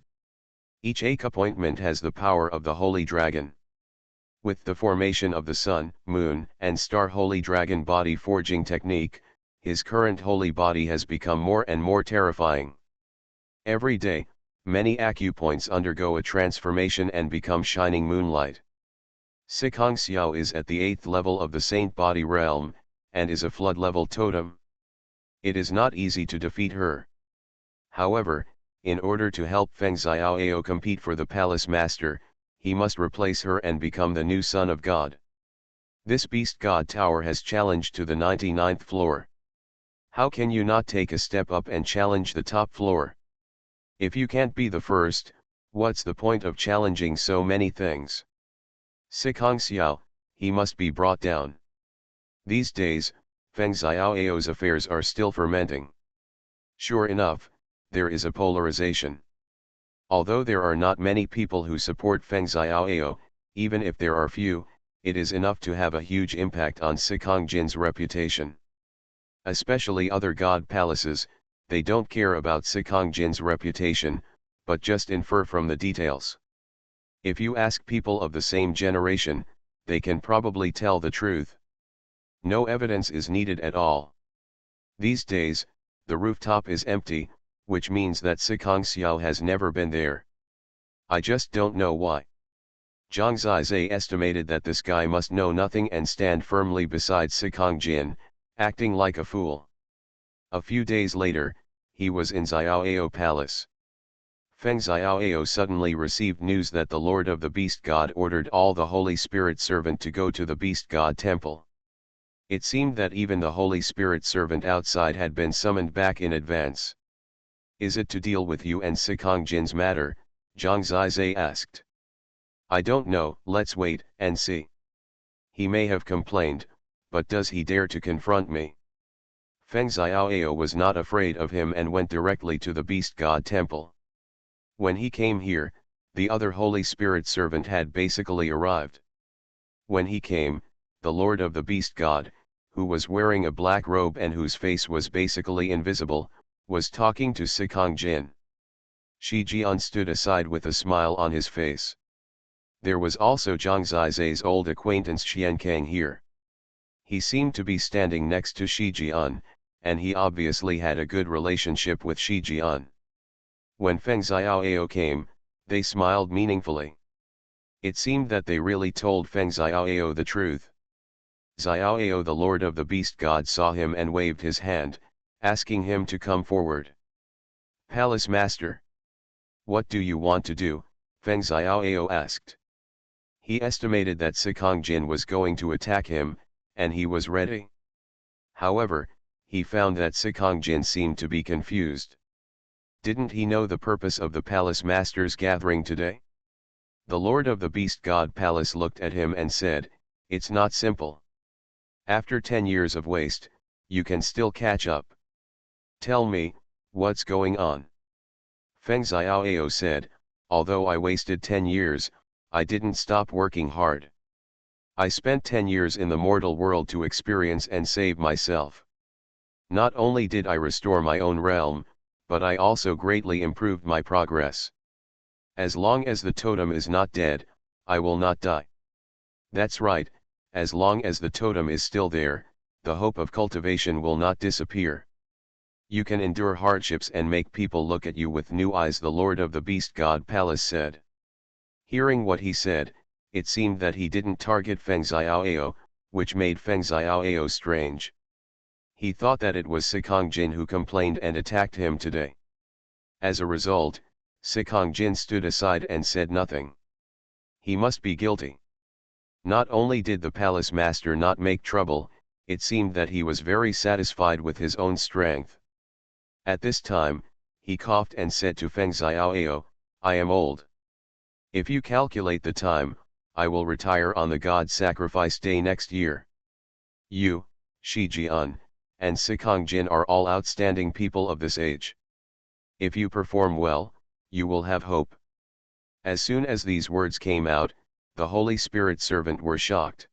Each appointment has the power of the Holy Dragon. With the formation of the Sun, Moon, and Star Holy Dragon body forging technique, his current holy body has become more and more terrifying. Every day, many acupoints undergo a transformation and become shining moonlight. Sikong Xiao is at the 8th level of the Saint Body realm, and is a flood-level totem. It is not easy to defeat her. However, in order to help Feng Xiaoao compete for the Palace Master, he must replace her and become the new Son of God. This Beast God Tower has challenged to the 99th floor. How can you not take a step up and challenge the top floor? If you can't be the first, what's the point of challenging so many things? Sikong Xiao, he must be brought down. These days, Feng Xiaoao's affairs are still fermenting. Sure enough, there is a polarization. Although there are not many people who support Feng Xiaoao, even if there are few, it is enough to have a huge impact on Sikong Jin's reputation. Especially other god palaces, they don't care about Sikong Jin's reputation, but just infer from the details. If you ask people of the same generation, they can probably tell the truth. No evidence is needed at all. These days, the rooftop is empty, which means that Sikong Xiao has never been there. I just don't know why. Zhang Zizai estimated that this guy must know nothing and stand firmly beside Sikong Jin, acting like a fool. A few days later, he was in Xiaoao Palace. Feng Xiaoao suddenly received news that the Lord of the Beast God ordered all the Holy Spirit servant to go to the Beast God temple. It seemed that even the Holy Spirit servant outside had been summoned back in advance. Is it to deal with you and Sikong Jin's matter? Zhang Zizai asked. I don't know, let's wait and see. He may have complained, but does he dare to confront me? Feng Xiaoao was not afraid of him and went directly to the Beast God temple. When he came here, the other Holy Spirit servant had basically arrived. When he came, the Lord of the Beast God, who was wearing a black robe and whose face was basically invisible, was talking to Sikong Jin. Shi Jian stood aside with a smile on his face. There was also Zhang Zizai's old acquaintance Xiankang here. He seemed to be standing next to Shi Jian, and he obviously had a good relationship with Shi Jian. When Feng Xiaoao came, they smiled meaningfully. It seemed that they really told Feng Xiaoao the truth. Xiaoao, the Lord of the Beast God, saw him and waved his hand, asking him to come forward. Palace Master. What do you want to do? Feng Xiaoao asked. He estimated that Sikong Jin was going to attack him, and he was ready. However, he found that Sikong Jin seemed to be confused. Didn't he know the purpose of the Palace Master's gathering today? The Lord of the Beast God Palace looked at him and said, it's not simple. After 10 years of waste, you can still catch up. Tell me, what's going on? Feng Xiaoao said, although I wasted 10 years, I didn't stop working hard. I spent 10 years in the mortal world to experience and save myself. Not only did I restore my own realm, but I also greatly improved my progress. As long as the totem is not dead, I will not die. That's right, as long as the totem is still there, the hope of cultivation will not disappear. You can endure hardships and make people look at you with new eyes, the Lord of the Beast God Palace said. Hearing what he said, it seemed that he didn't target Feng Xiaoao, which made Feng Xiaoao strange. He thought that it was Sikong Jin who complained and attacked him today. As a result, Sikong Jin stood aside and said nothing. He must be guilty. Not only did the Palace Master not make trouble, it seemed that he was very satisfied with his own strength. At this time, he coughed and said to Feng Xiaoao, I am old. If you calculate the time, I will retire on the God Sacrifice Day next year. You, Shi Jian, and Sikong Jin are all outstanding people of this age. If you perform well, you will have hope. As soon as these words came out, the Holy Spirit servant were shocked.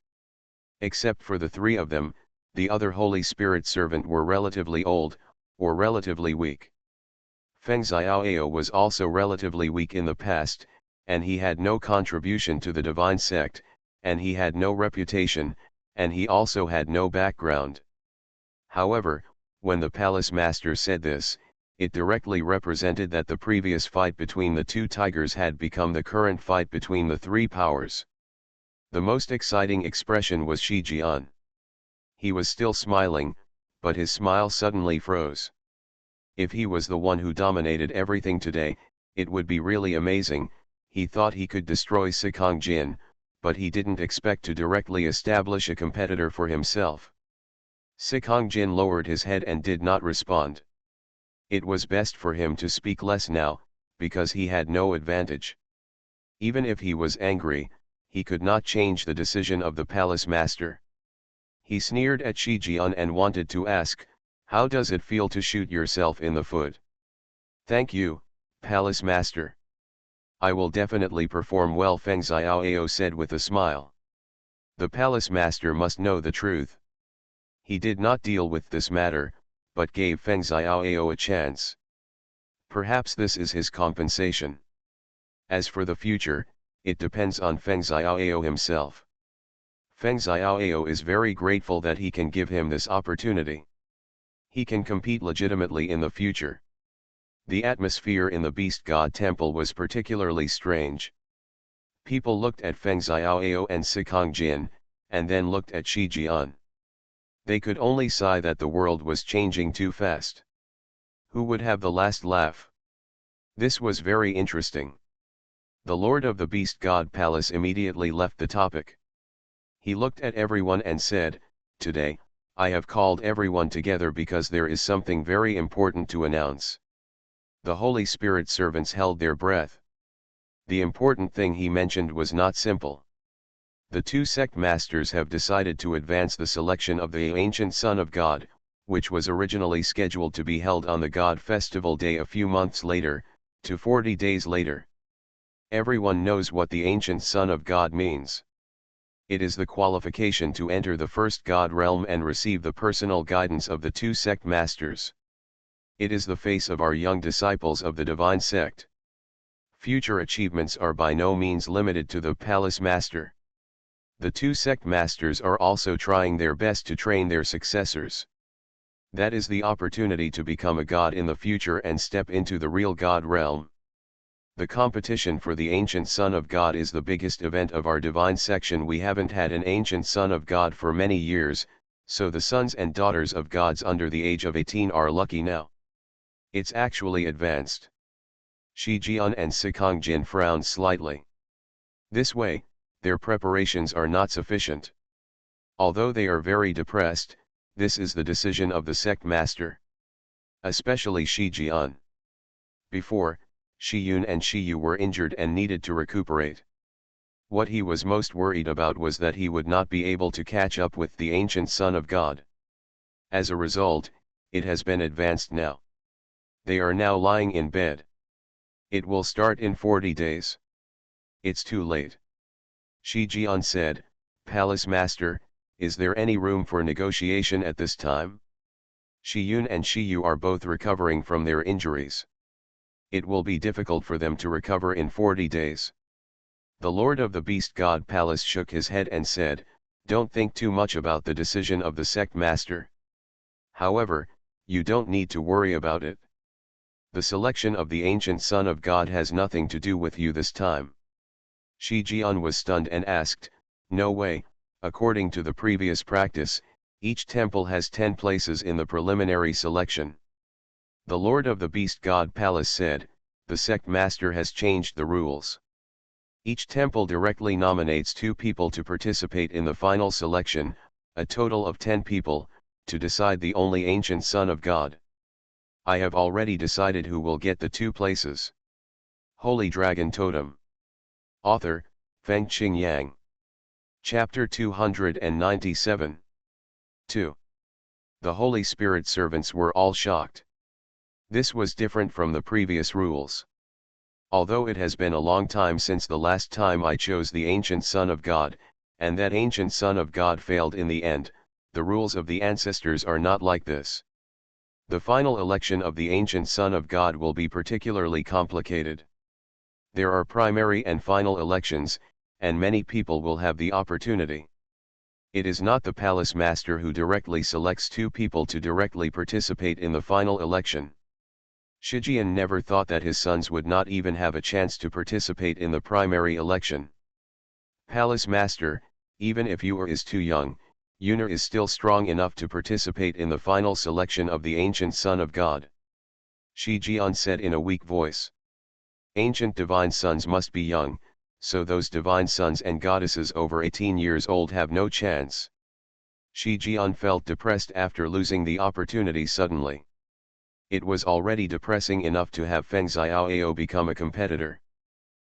Except for the 3 of them, the other Holy Spirit servant were relatively old, or relatively weak. Feng Xiaoyao was also relatively weak in the past, and he had no contribution to the divine sect, and he had no reputation, and he also had no background. However, when the palace master said this, it directly represented that the previous fight between the two tigers had become the current fight between the three powers. The most exciting expression was Shi Jian. He was still smiling, but his smile suddenly froze. If he was the one who dominated everything today, it would be really amazing. He thought he could destroy Sikong Jin, but he didn't expect to directly establish a competitor for himself. Sikong Jin lowered his head and did not respond. It was best for him to speak less now, because he had no advantage. Even if he was angry, he could not change the decision of the palace master. He sneered at Shi Jian and wanted to ask, "How does it feel to shoot yourself in the foot?" "Thank you, palace master. I will definitely perform well," Feng Xiaoyao said with a smile. The palace master must know the truth. He did not deal with this matter, but gave Feng Xiaoyao a chance. Perhaps this is his compensation. As for the future, it depends on Feng Xiaoyao himself. Feng Xiaoyao is very grateful that he can give him this opportunity. He can compete legitimately in the future. The atmosphere in the Beast God Temple was particularly strange. People looked at Feng Xiaoyao and Sikong Jin, and then looked at Shi Jian. They could only sigh that the world was changing too fast. Who would have the last laugh? This was very interesting. The Lord of the Beast God Palace immediately left the topic. He looked at everyone and said, "Today, I have called everyone together because there is something very important to announce." The Holy Spirit servants held their breath. The important thing he mentioned was not simple. The two sect masters have decided to advance the selection of the ancient Son of God, which was originally scheduled to be held on the God Festival Day a few months later, to 40 days later. Everyone knows what the ancient Son of God means. It is the qualification to enter the first God realm and receive the personal guidance of the two sect masters. It is the face of our young disciples of the divine sect. Future achievements are by no means limited to the palace master. The two sect masters are also trying their best to train their successors. That is the opportunity to become a god in the future and step into the real God realm. The competition for the ancient Son of God is the biggest event of our divine section. We haven't had an ancient Son of God for many years, so the sons and daughters of gods under the age of 18 are lucky now. It's actually advanced. Shi Jian and Sikong Jin frowned slightly. This way, their preparations are not sufficient. Although they are very depressed, this is the decision of the sect master. Especially Shi Jian. Before, Shi Yun and Shi Yu were injured and needed to recuperate. What he was most worried about was that he would not be able to catch up with the ancient Son of God. As a result, it has been advanced now. They are now lying in bed. It will start in 40 days. It's too late. Shi Jian said, "Palace Master, is there any room for negotiation at this time?" Shi Yun and Shi Yu are both recovering from their injuries. It will be difficult for them to recover in 40 days. The Lord of the Beast God Palace shook his head and said, "Don't think too much about the decision of the sect master. However, you don't need to worry about it. The selection of the ancient Son of God has nothing to do with you this time." Shi Jian was stunned and asked, "No way, according to the previous practice, each temple has 10 places in the preliminary selection." The Lord of the Beast God Palace said, "The sect master has changed the rules. Each temple directly nominates 2 people to participate in the final selection, a total of 10 people, to decide the only ancient Son of God. I have already decided who will get the 2 places. Holy Dragon Totem. Author, Feng Qingyang. Chapter 297. 2. The Holy Spirit servants were all shocked. This was different from the previous rules. Although it has been a long time since the last time I chose the ancient Son of God, and that ancient Son of God failed in the end, the rules of the ancestors are not like this. The final election of the ancient Son of God will be particularly complicated. There are primary and final elections, and many people will have the opportunity. It is not the palace master who directly selects two people to directly participate in the final election. Shijian never thought that his sons would not even have a chance to participate in the primary election. Palace master, even if Yuer is too young, Yuner is still strong enough to participate in the final selection of the ancient Son of God. Shijian said in a weak voice. Ancient divine sons must be young, so those divine sons and goddesses over 18 years old have no chance. Shijian felt depressed after losing the opportunity suddenly. It was already depressing enough to have Feng Xiaoao become a competitor.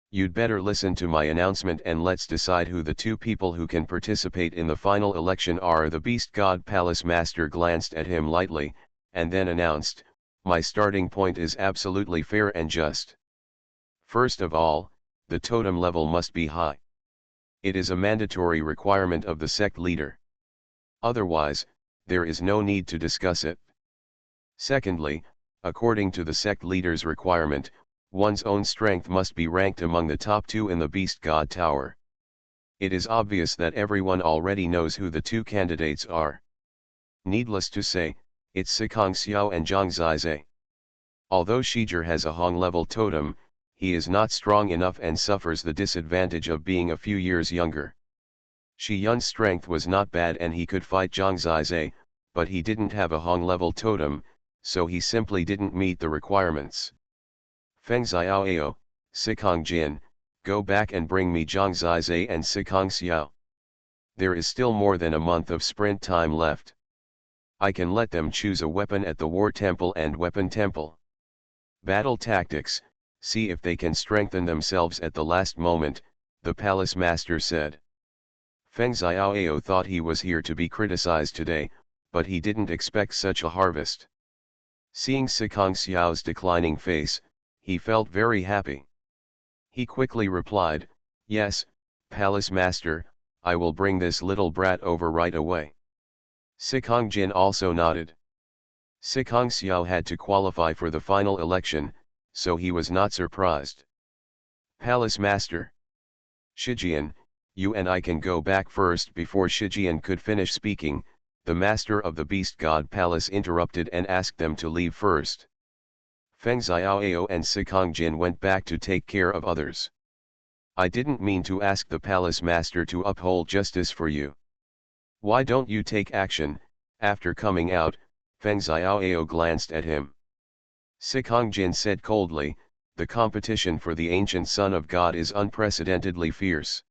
You'd better listen to my announcement and let's decide who the two people who can participate in the final election are. The beast god palace master glanced at him lightly, and then announced, my starting point is absolutely fair and just. First of all, the totem level must be high. It is a mandatory requirement of the sect leader. Otherwise, there is no need to discuss it. Secondly, according to the sect leader's requirement, one's own strength must be ranked among the top 2 in the Beast God Tower. It is obvious that everyone already knows who the two candidates are. Needless to say, it's Sikong Xiao and Zhang Zizai. Although Shijir has a Hong-level totem, he is not strong enough and suffers the disadvantage of being a few years younger. Shi Yun's strength was not bad and he could fight Zhang Zizai, but he didn't have a Hong-level totem, so he simply didn't meet the requirements. Feng Xiaoao, Sikong Jin, go back and bring me Zhang Zizai and Sikong Xiao. There is still more than a month of sprint time left. I can let them choose a weapon at the War Temple and Weapon Temple. Battle tactics, see if they can strengthen themselves at the last moment, the palace master said. Feng Xiaoao thought he was here to be criticized today, but he didn't expect such a harvest. Seeing Sikong Xiao's declining face, he felt very happy. He quickly replied, yes, palace master, I will bring this little brat over right away. Sikong Jin also nodded. Sikong Xiao had to qualify for the final election, so he was not surprised. Palace master. Shijian, you and I can go back first. Before Shijian could finish speaking, the master of the beast god palace interrupted and asked them to leave first. Feng Xiaoao and Sikong Jin went back to take care of others. I didn't mean to ask the palace master to uphold justice for you. Why don't you take action? After coming out, Feng Xiaoao glanced at him. Sikong Jin said coldly, the competition for the ancient Son of God is unprecedentedly fierce.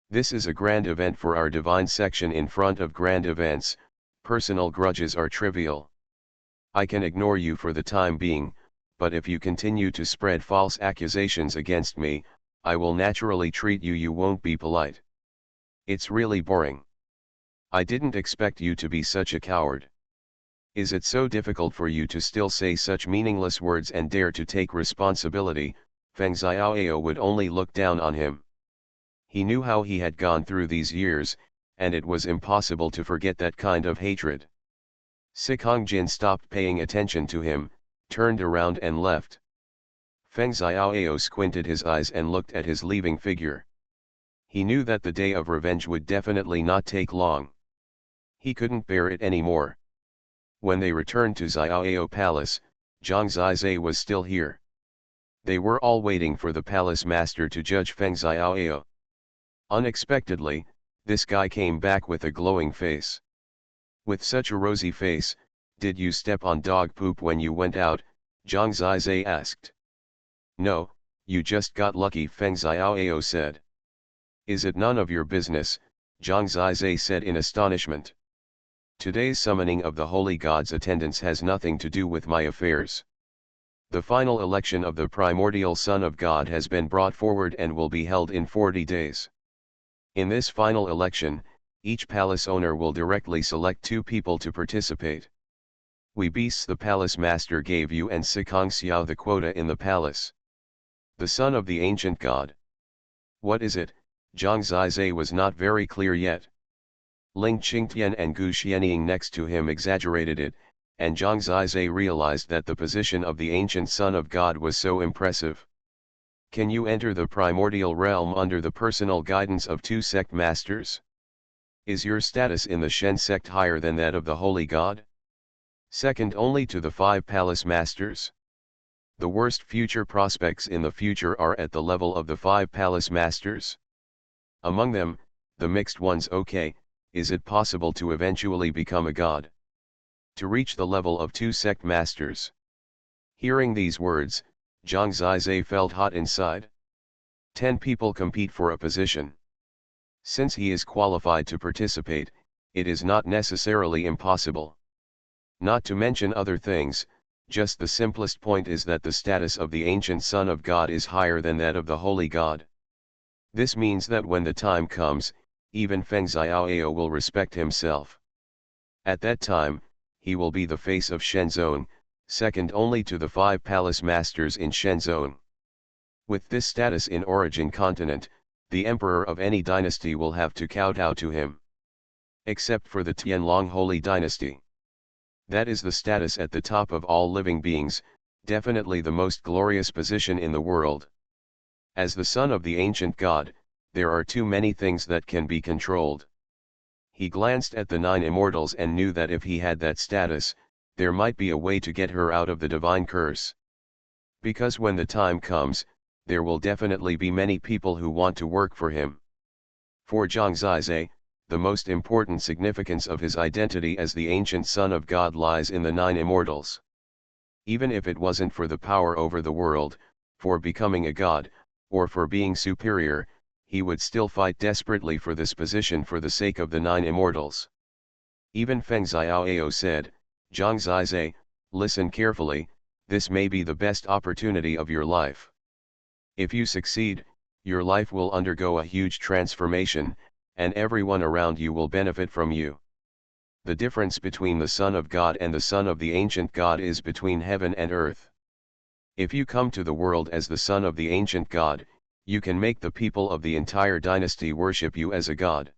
This is a grand event for our divine section. In front of grand events, personal grudges are trivial. I can ignore you for the time being, but if you continue to spread false accusations against me, I will naturally treat you. You won't be polite. It's really boring. I didn't expect you to be such a coward. Is it so difficult for you to still say such meaningless words and dare to take responsibility? Feng Xiaoao would only look down on him. He knew how he had gone through these years, and it was impossible to forget that kind of hatred. Sikong Jin stopped paying attention to him, turned around and left. Feng Xiaoao squinted his eyes and looked at his leaving figure. He knew that the day of revenge would definitely not take long. He couldn't bear it anymore. When they returned to Xiaoao Palace, Zhang Zizai was still here. They were all waiting for the palace master to judge Feng Xiaoao. Unexpectedly, this guy came back with a glowing face. With such a rosy face, did you step on dog poop when you went out? Zhang Zizai asked. No, you just got lucky, Feng Xiaoao said. Is it none of your business? Zhang Zizai said in astonishment. Today's summoning of the holy gods' attendance has nothing to do with my affairs. The final election of the primordial Son of God has been brought forward and will be held in 40 days. In this final election, each palace owner will directly select 2 people to participate. We beasts the palace master gave you and Sikong Xiao the quota in the palace. The son of the ancient god. What is it? Zhang Zizai was not very clear yet. Ling Qingtian and Gu Xianying next to him exaggerated it, and Zhang Zizhe realized that the position of the ancient son of God was so impressive. Can you enter the primordial realm under the personal guidance of 2 sect masters? Is your status in the Shen sect higher than that of the Holy God? Second only to the 5 palace masters? The worst future prospects in the future are at the level of the 5 palace masters. Among them, the mixed ones. Okay, is it possible to eventually become a god? To reach the level of 2 sect masters? Hearing these words, Zhang Zizhe felt hot inside. 10 people compete for a position. Since he is qualified to participate, it is not necessarily impossible. Not to mention other things, just the simplest point is that the status of the ancient Son of God is higher than that of the Holy God. This means that when the time comes, even Feng Xiaoyao will respect himself. At that time, he will be the face of Shenzong, second only to the 5 palace masters in Shenzong. With this status in origin continent, the emperor of any dynasty will have to kowtow to him. Except for the Tianlong Holy Dynasty. That is the status at the top of all living beings, definitely the most glorious position in the world. As the son of the ancient god, there are too many things that can be controlled. He glanced at the 9 immortals and knew that if he had that status, there might be a way to get her out of the divine curse. Because when the time comes, there will definitely be many people who want to work for him. For Zhang Zizhe, the most important significance of his identity as the ancient son of God lies in the 9 immortals. Even if it wasn't for the power over the world, for becoming a god, or for being superior, he would still fight desperately for this position for the sake of the 9 immortals. Even Feng Xiaoyao said, Zhang Zizhe, listen carefully, this may be the best opportunity of your life. If you succeed, your life will undergo a huge transformation, and everyone around you will benefit from you. The difference between the Son of God and the Son of the ancient God is between heaven and earth. If you come to the world as the son of the ancient God, you can make the people of the entire dynasty worship you as a god.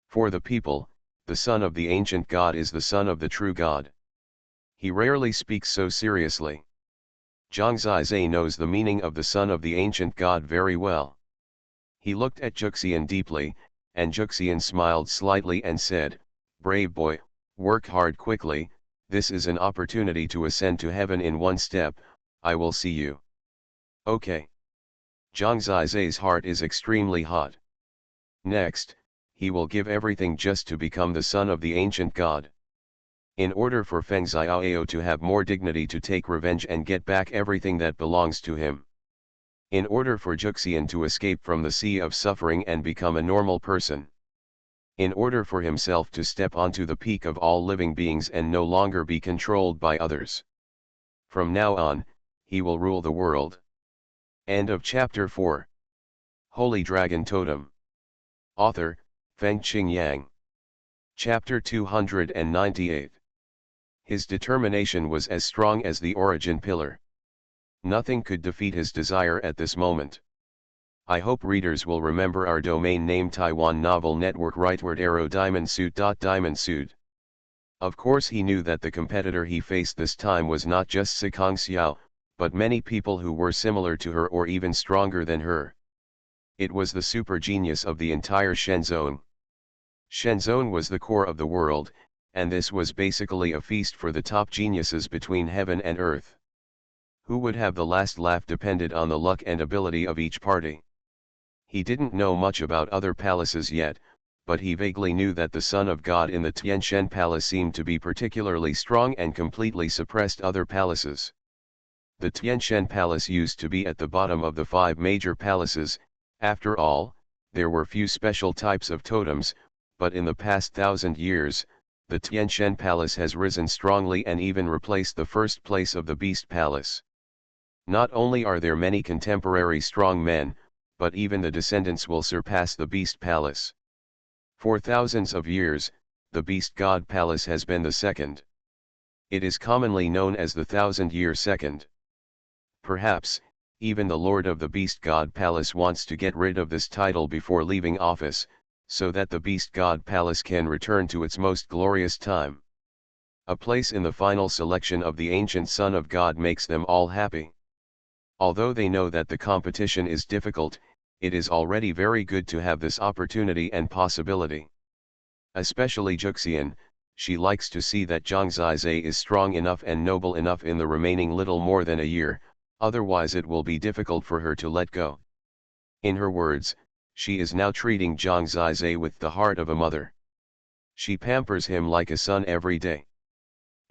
For the people, the son of the ancient God is the son of the true God. He rarely speaks so seriously. Zhang Zizhe knows the meaning of the son of the ancient God very well. He looked at Juxian deeply, and Juxian smiled slightly and said, brave boy, work hard quickly, this is an opportunity to ascend to heaven in one step, I will see you. Okay. Zhang Zizhe's heart is extremely hot. Next, he will give everything just to become the son of the ancient god. In order for Feng Xiaoyao to have more dignity to take revenge and get back everything that belongs to him. In order for Juxian to escape from the sea of suffering and become a normal person. In order for himself to step onto the peak of all living beings and no longer be controlled by others. From now on, he will rule the world. End of Chapter 4. Holy Dragon Totem. Author, Fengqing Yang. Chapter 298. His determination was as strong as the origin pillar. Nothing could defeat his desire at this moment. I hope readers will remember our domain name Taiwan Novel Network rightward arrow diamondsuit. Of course he knew that the competitor he faced this time was not just Sikong Xiao, but many people who were similar to her or even stronger than her. It was the super genius of the entire Shenzong. Shenzong was the core of the world, and this was basically a feast for the top geniuses between heaven and earth. Who would have the last laugh depended on the luck and ability of each party. He didn't know much about other palaces yet, but he vaguely knew that the Son of God in the Tianshan Palace seemed to be particularly strong and completely suppressed other palaces. The Tianshan Palace used to be at the bottom of the 5 major palaces. After all, there were few special types of totems, but in the past 1,000 years, the Tianshan Palace has risen strongly and even replaced the first place of the Beast Palace. Not only are there many contemporary strong men, but even the descendants will surpass the Beast Palace. For thousands of years, the Beast God Palace has been the second. It is commonly known as the 1,000-year second. Perhaps, even the Lord of the Beast God Palace wants to get rid of this title before leaving office, so that the Beast God Palace can return to its most glorious time. A place in the final selection of the ancient Son of God makes them all happy. Although they know that the competition is difficult, it is already very good to have this opportunity and possibility. Especially Juxian, she likes to see that Zhang Zizai is strong enough and noble enough in the remaining little more than a year, otherwise it will be difficult for her to let go. In her words, she is now treating Zhang Zizai with the heart of a mother. She pampers him like a son every day.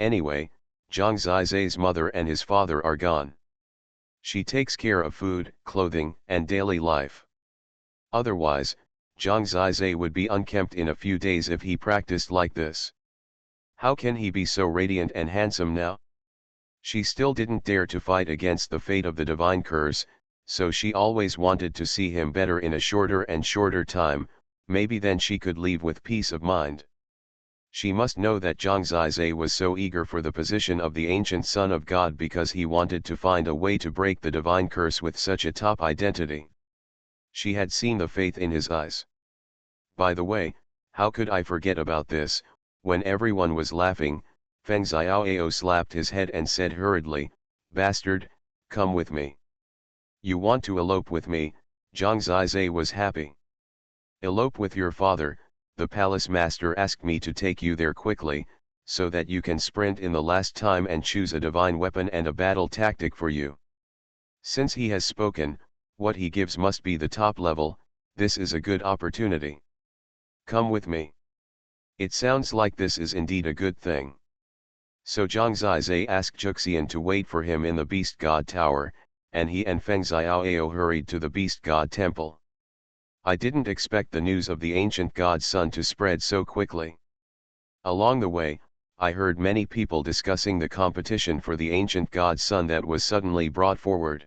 Anyway, Zhang Zizai's mother and his father are gone. She takes care of food, clothing, and daily life. Otherwise, Zhang Zizai would be unkempt in a few days if he practiced like this. How can he be so radiant and handsome now? She still didn't dare to fight against the fate of the divine curse, so she always wanted to see him better in a shorter and shorter time, maybe then she could leave with peace of mind. She must know that Zhang Zizai was so eager for the position of the ancient Son of God because he wanted to find a way to break the divine curse with such a top identity. She had seen the faith in his eyes. By the way, how could I forget about this? When everyone was laughing, Feng Xiaoao slapped his head and said hurriedly, "Bastard, come with me. You want to elope with me?" Zhang Zizai was happy. "Elope with your father? The palace master asked me to take you there quickly, so that you can sprint in the last time and choose a divine weapon and a battle tactic for you. Since he has spoken, what he gives must be the top level. This is a good opportunity. Come with me." It sounds like this is indeed a good thing. So Zhang Zizai asked Juxian to wait for him in the Beast God Tower, and he and Feng Xiaoao hurried to the Beast God Temple. I didn't expect the news of the ancient God's Son to spread so quickly. Along the way, I heard many people discussing the competition for the ancient God's Son that was suddenly brought forward.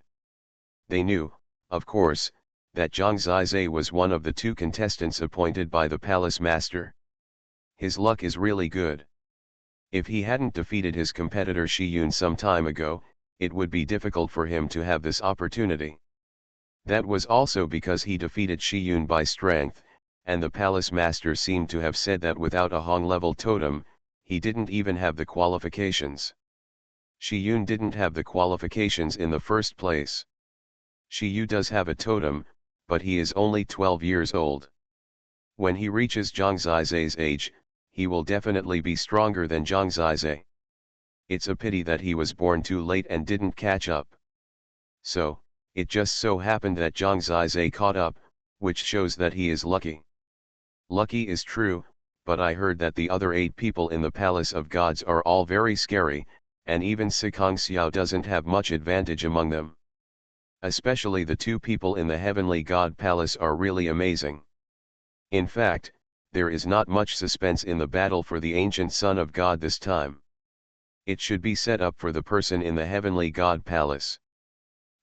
They knew, of course, that Zhang Zizai was one of the 2 contestants appointed by the palace master. His luck is really good. If he hadn't defeated his competitor Xuanhuan some time ago, it would be difficult for him to have this opportunity. That was also because he defeated Xuanhuan by strength, and the palace master seemed to have said that without a Hong-level totem, he didn't even have the qualifications. Xuanhuan didn't have the qualifications in the first place. Xiyu does have a totem, but he is only 12 years old. When he reaches Zhang Zizai's age, he will definitely be stronger than Zhang Zizai. It's a pity that he was born too late and didn't catch up. So, it just so happened that Zhang Zizai caught up, which shows that he is lucky. Lucky is true, but I heard that the other 8 people in the Palace of Gods are all very scary, and even Sikong Xiao doesn't have much advantage among them. Especially the 2 people in the Heavenly God Palace are really amazing. In fact, there is not much suspense in the battle for the ancient Son of God this time. It should be set up for the person in the Heavenly God Palace.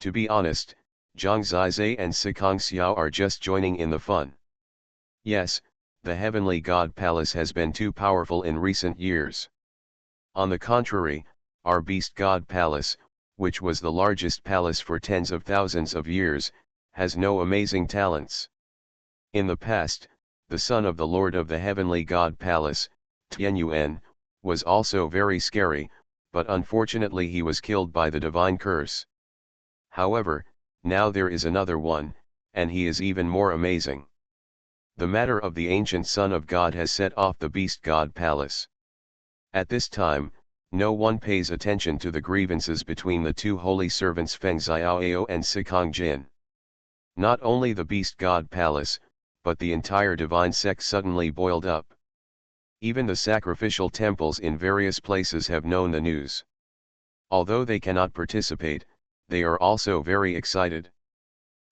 To be honest, Zhang Zizai and Sikong Xiao are just joining in the fun. Yes, the Heavenly God Palace has been too powerful in recent years. On the contrary, our Beast God Palace, which was the largest palace for tens of thousands of years, has no amazing talents. In the past, the son of the Lord of the Heavenly God Palace, Tianyuan, was also very scary, but unfortunately he was killed by the divine curse. However, now there is another one, and he is even more amazing. The matter of the ancient Son of God has set off the Beast God Palace. At this time, no one pays attention to the grievances between the 2 holy servants Feng Xiaoao and Sikong Jin. Not only the Beast God Palace, but the entire divine sect suddenly boiled up. Even the sacrificial temples in various places have known the news. Although they cannot participate, they are also very excited.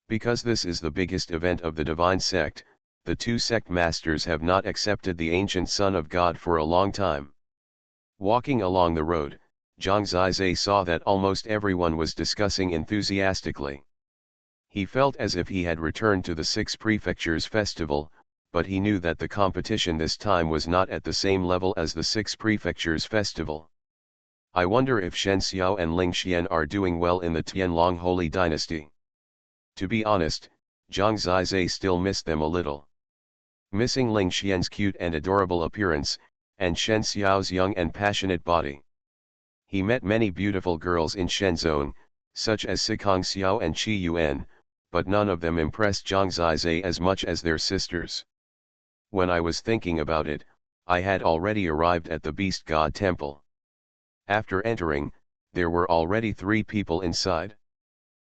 Because this is the biggest event of the divine sect, the 2 sect masters have not accepted the ancient Son of God for a long time. Walking along the road, Zhang Zizai saw that almost everyone was discussing enthusiastically. He felt as if he had returned to the 6 Prefectures festival, but he knew that the competition this time was not at the same level as the 6 Prefectures festival. I wonder if Shen Xiao and Ling Xian are doing well in the Tianlong Holy Dynasty. To be honest, Zhang Zizai still missed them a little. Missing Ling Xian's cute and adorable appearance, and Shen Xiao's young and passionate body. He met many beautiful girls in Shenzhen, such as Sikong Xiao and Qi Yuan, but none of them impressed Zhang Zizai as much as their sisters. When I was thinking about it, I had already arrived at the Beast God Temple. After entering, there were already 3 people inside.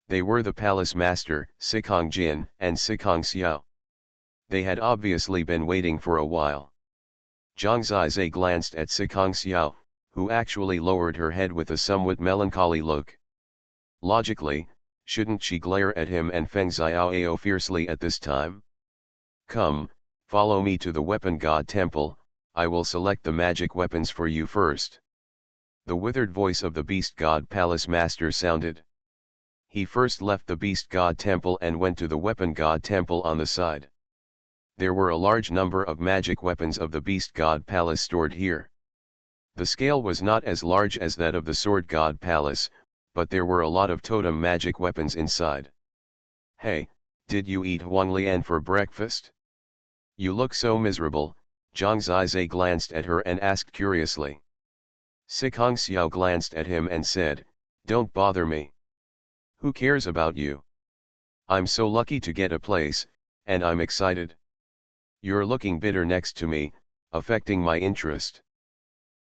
They were the Palace Master, Sikong Jin, and Sikong Xiao. They had obviously been waiting for a while. Zhang Zizai glanced at Sikong Xiao, who actually lowered her head with a somewhat melancholy look. Logically, shouldn't she glare at him and Feng Xiaoao fiercely at this time? Come, follow me to the Weapon God Temple, I will select the magic weapons for you first. The withered voice of the Beast God Palace Master sounded. He first left the Beast God Temple and went to the Weapon God Temple on the side. There were a large number of magic weapons of the Beast God Palace stored here. The scale was not as large as that of the Sword God Palace, but there were a lot of totem magic weapons inside. Hey, did you eat Huanglian for breakfast? You look so miserable, Zhang Zizai glanced at her and asked curiously. Sikong Xiao glanced at him and said, don't bother me. Who cares about you? I'm so lucky to get a place, and I'm excited. You're looking bitter next to me, affecting my interest.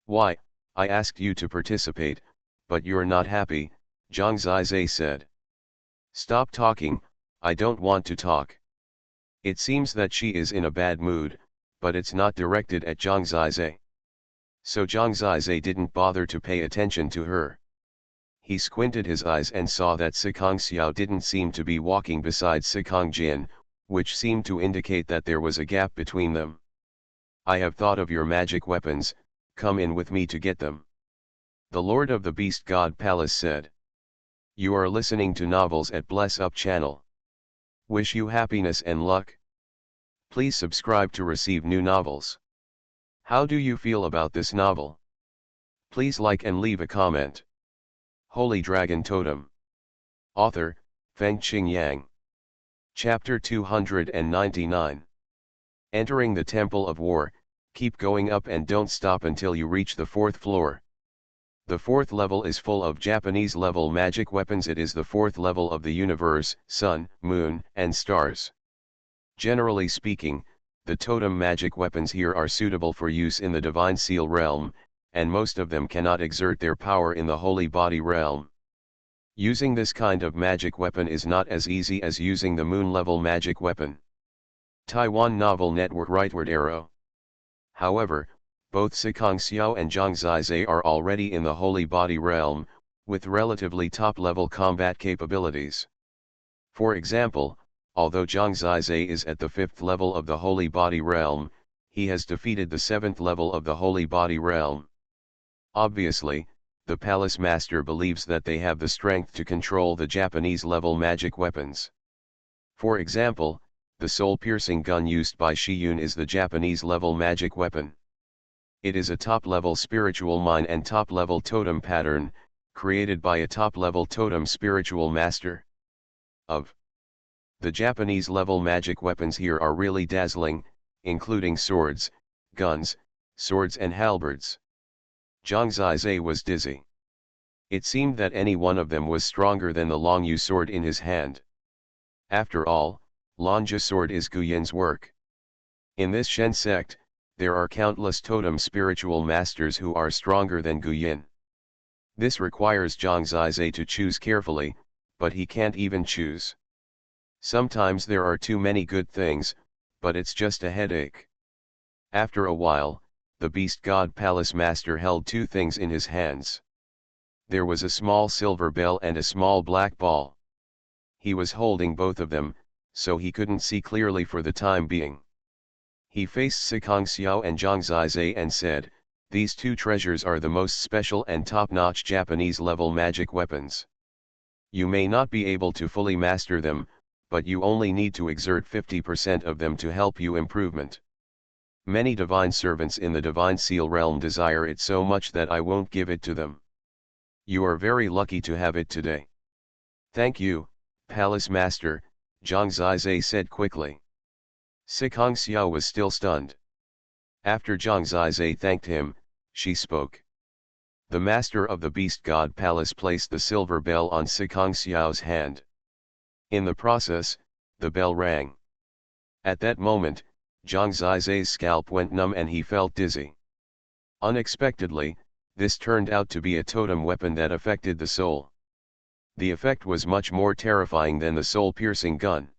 Why, I asked you to participate, but you're not happy, Zhang Zizai said. Stop talking, I don't want to talk. It seems that she is in a bad mood, but it's not directed at Zhang Zizai. So Zhang Zizai didn't bother to pay attention to her. He squinted his eyes and saw that Sikong Xiao didn't seem to be walking beside Sikong Jin, which seemed to indicate that there was a gap between them. I have thought of your magic weapons, come in with me to get them. The Lord of the Beast God Palace said. You are listening to novels at Bless Up channel. Wish you happiness and luck. Please subscribe to receive new novels. How do you feel about this novel? Please like and leave a comment. Holy Dragon Totem. Author, Fengqing Yang. Chapter 299. Entering the Temple of War, keep going up and don't stop until you reach the 4th floor. The 4th level is full of Japanese level magic weapons. It is the 4th level of the universe, sun, moon, and stars. Generally speaking, the totem magic weapons here are suitable for use in the Divine Seal realm, and most of them cannot exert their power in the Holy Body realm. Using this kind of magic weapon is not as easy as using the moon level magic weapon. Taiwan Novel Network Rightward Arrow. However, both Sikong Xiao and Zhang Zizai are already in the Holy Body realm, with relatively top-level combat capabilities. For example, although Zhang Zizai is at the 5th level of the Holy Body realm, he has defeated the 7th level of the Holy Body realm. Obviously, the Palace Master believes that they have the strength to control the Japanese level magic weapons. For example, the soul-piercing gun used by Shiyun is the Japanese level magic weapon. It is a top-level spiritual mine and top-level totem pattern, created by a top-level totem spiritual master. The Japanese level magic weapons here are really dazzling, including swords, guns, swords and halberds. Zhang Zizai was dizzy. It seemed that any one of them was stronger than the Longyu sword in his hand. After all, Longyu sword is Guyin's work. In this Shen sect, there are countless totem spiritual masters who are stronger than Guyin. This requires Zhang Zizai to choose carefully, but he can't even choose. Sometimes there are too many good things, but it's just a headache. After a while, the Beast God Palace Master held 2 things in his hands. There was a small silver bell and a small black ball. He was holding both of them, so he couldn't see clearly for the time being. He faced Sikong Xiao and Zhang Zizai and said, these 2 treasures are the most special and top-notch Japanese level magic weapons. You may not be able to fully master them, but you only need to exert 50% of them to help you improvement. Many divine servants in the Divine Seal realm desire it so much that I won't give it to them. You are very lucky to have it today. Thank you, Palace Master, Zhang Zizai said quickly. Sikong Xiao was still stunned. After Zhang Zizai thanked him, she spoke. The master of the beast god palace placed the silver bell on Sikong Xiao's hand. In the process, the bell rang. At that moment, Zhang Zizai's scalp went numb and he felt dizzy. Unexpectedly, this turned out to be a totem weapon that affected the soul. The effect was much more terrifying than the soul-piercing gun.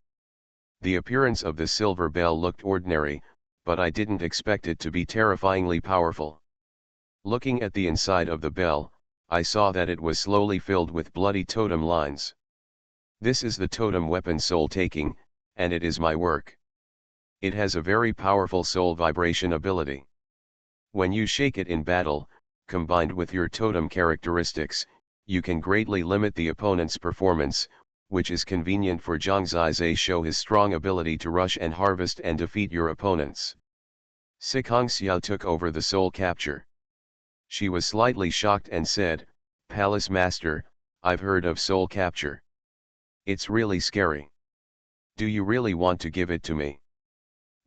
The appearance of the silver bell looked ordinary, but I didn't expect it to be terrifyingly powerful. Looking at the inside of the bell, I saw that it was slowly filled with bloody totem lines. This is the totem weapon soul taking, and it is my work. It has a very powerful soul vibration ability. When you shake it in battle, combined with your totem characteristics, you can greatly limit the opponent's performance, which is convenient for Zhang Zizai show his strong ability to rush and harvest and defeat your opponents. Sikong Xiao took over the soul capture. She was slightly shocked and said, "Palace Master, I've heard of soul capture. It's really scary. Do you really want to give it to me?"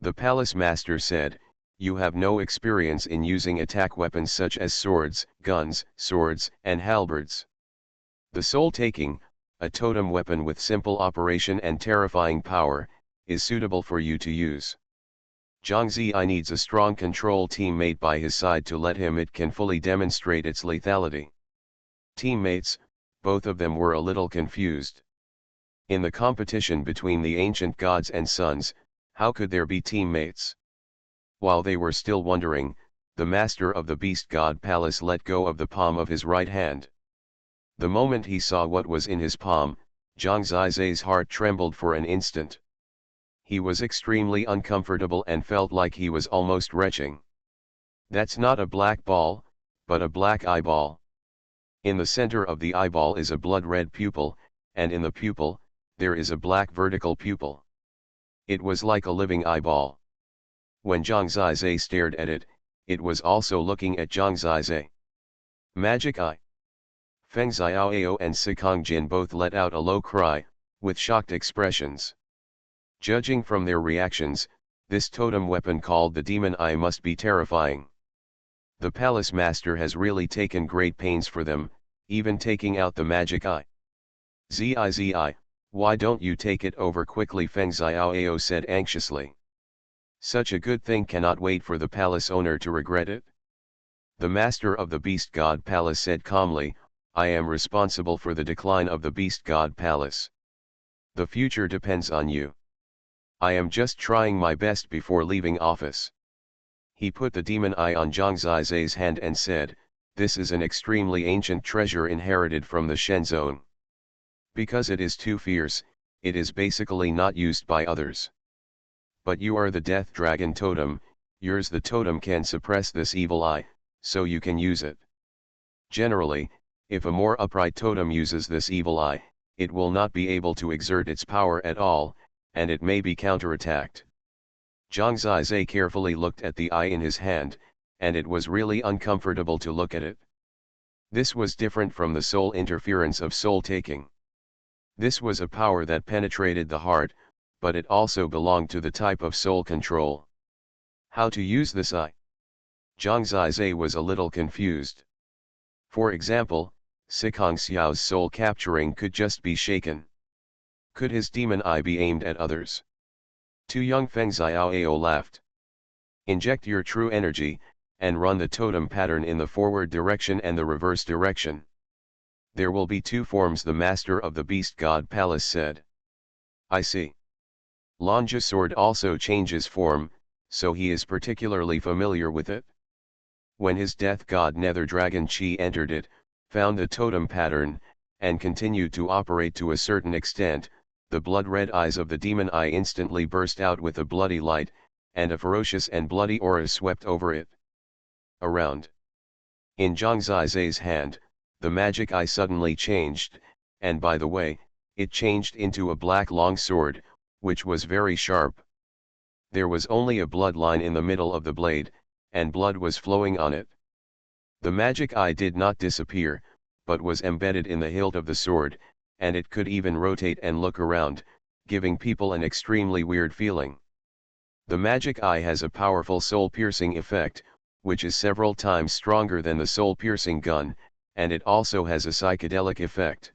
The Palace Master said, "You have no experience in using attack weapons such as swords, guns, swords, and halberds. The soul taking, a totem weapon with simple operation and terrifying power, is suitable for you to use. Zhang Zizai needs a strong control teammate by his side to let him it can fully demonstrate its lethality." Teammates, both of them were a little confused. In the competition between the ancient gods and sons, how could there be teammates? While they were still wondering, the master of the beast god palace let go of the palm of his right hand. The moment he saw what was in his palm, Zhang Zizai's heart trembled for an instant. He was extremely uncomfortable and felt like he was almost retching. That's not a black ball, but a black eyeball. In the center of the eyeball is a blood-red pupil, and in the pupil, there is a black vertical pupil. It was like a living eyeball. When Zhang Zizai stared at it, it was also looking at Zhang Zizai. Magic eye. Feng Xiaoao and Sikong Jin both let out a low cry, with shocked expressions. Judging from their reactions, this totem weapon called the Demon Eye must be terrifying. The Palace Master has really taken great pains for them, even taking out the magic eye. Zi, why don't you take it over quickly? Feng Xiaoao said anxiously. Such a good thing cannot wait for the palace owner to regret it. The master of the beast god palace said calmly, "I am responsible for the decline of the beast god palace. The future depends on you. I am just trying my best before leaving office." He put the demon eye on Zhang Zizai's hand and said, "This is an extremely ancient treasure inherited from the Shen Zone. Because it is too fierce, it is basically not used by others. But you are the death dragon totem, yours the totem can suppress this evil eye, so you can use it. Generally, if a more upright totem uses this evil eye, it will not be able to exert its power at all, and it may be counterattacked." Zhang Zizai carefully looked at the eye in his hand, and it was really uncomfortable to look at it. This was different from the soul interference of soul taking. This was a power that penetrated the heart, but it also belonged to the type of soul control. How to use this eye? Zhang Zizai was a little confused. For example, Sikong Xiao's soul capturing could just be shaken. Could his demon eye be aimed at others? Tu Young Feng Xiaoao laughed. Inject your true energy, and run the totem pattern in the forward direction and the reverse direction. There will be two forms, the master of the beast god palace said. I see. Lanja sword also changes form, so he is particularly familiar with it. When his death god Nether Dragon Chi entered it, found the totem pattern, and continued to operate to a certain extent, the blood-red eyes of the demon eye instantly burst out with a bloody light, and a ferocious and bloody aura swept over it. Around. In Zhang Zizai's hand, the magic eye suddenly changed, and by the way, it changed into a black long sword, which was very sharp. There was only a blood line in the middle of the blade, and blood was flowing on it. The magic eye did not disappear, but was embedded in the hilt of the sword, and it could even rotate and look around, giving people an extremely weird feeling. The magic eye has a powerful soul-piercing effect, which is several times stronger than the soul-piercing gun, and it also has a psychedelic effect.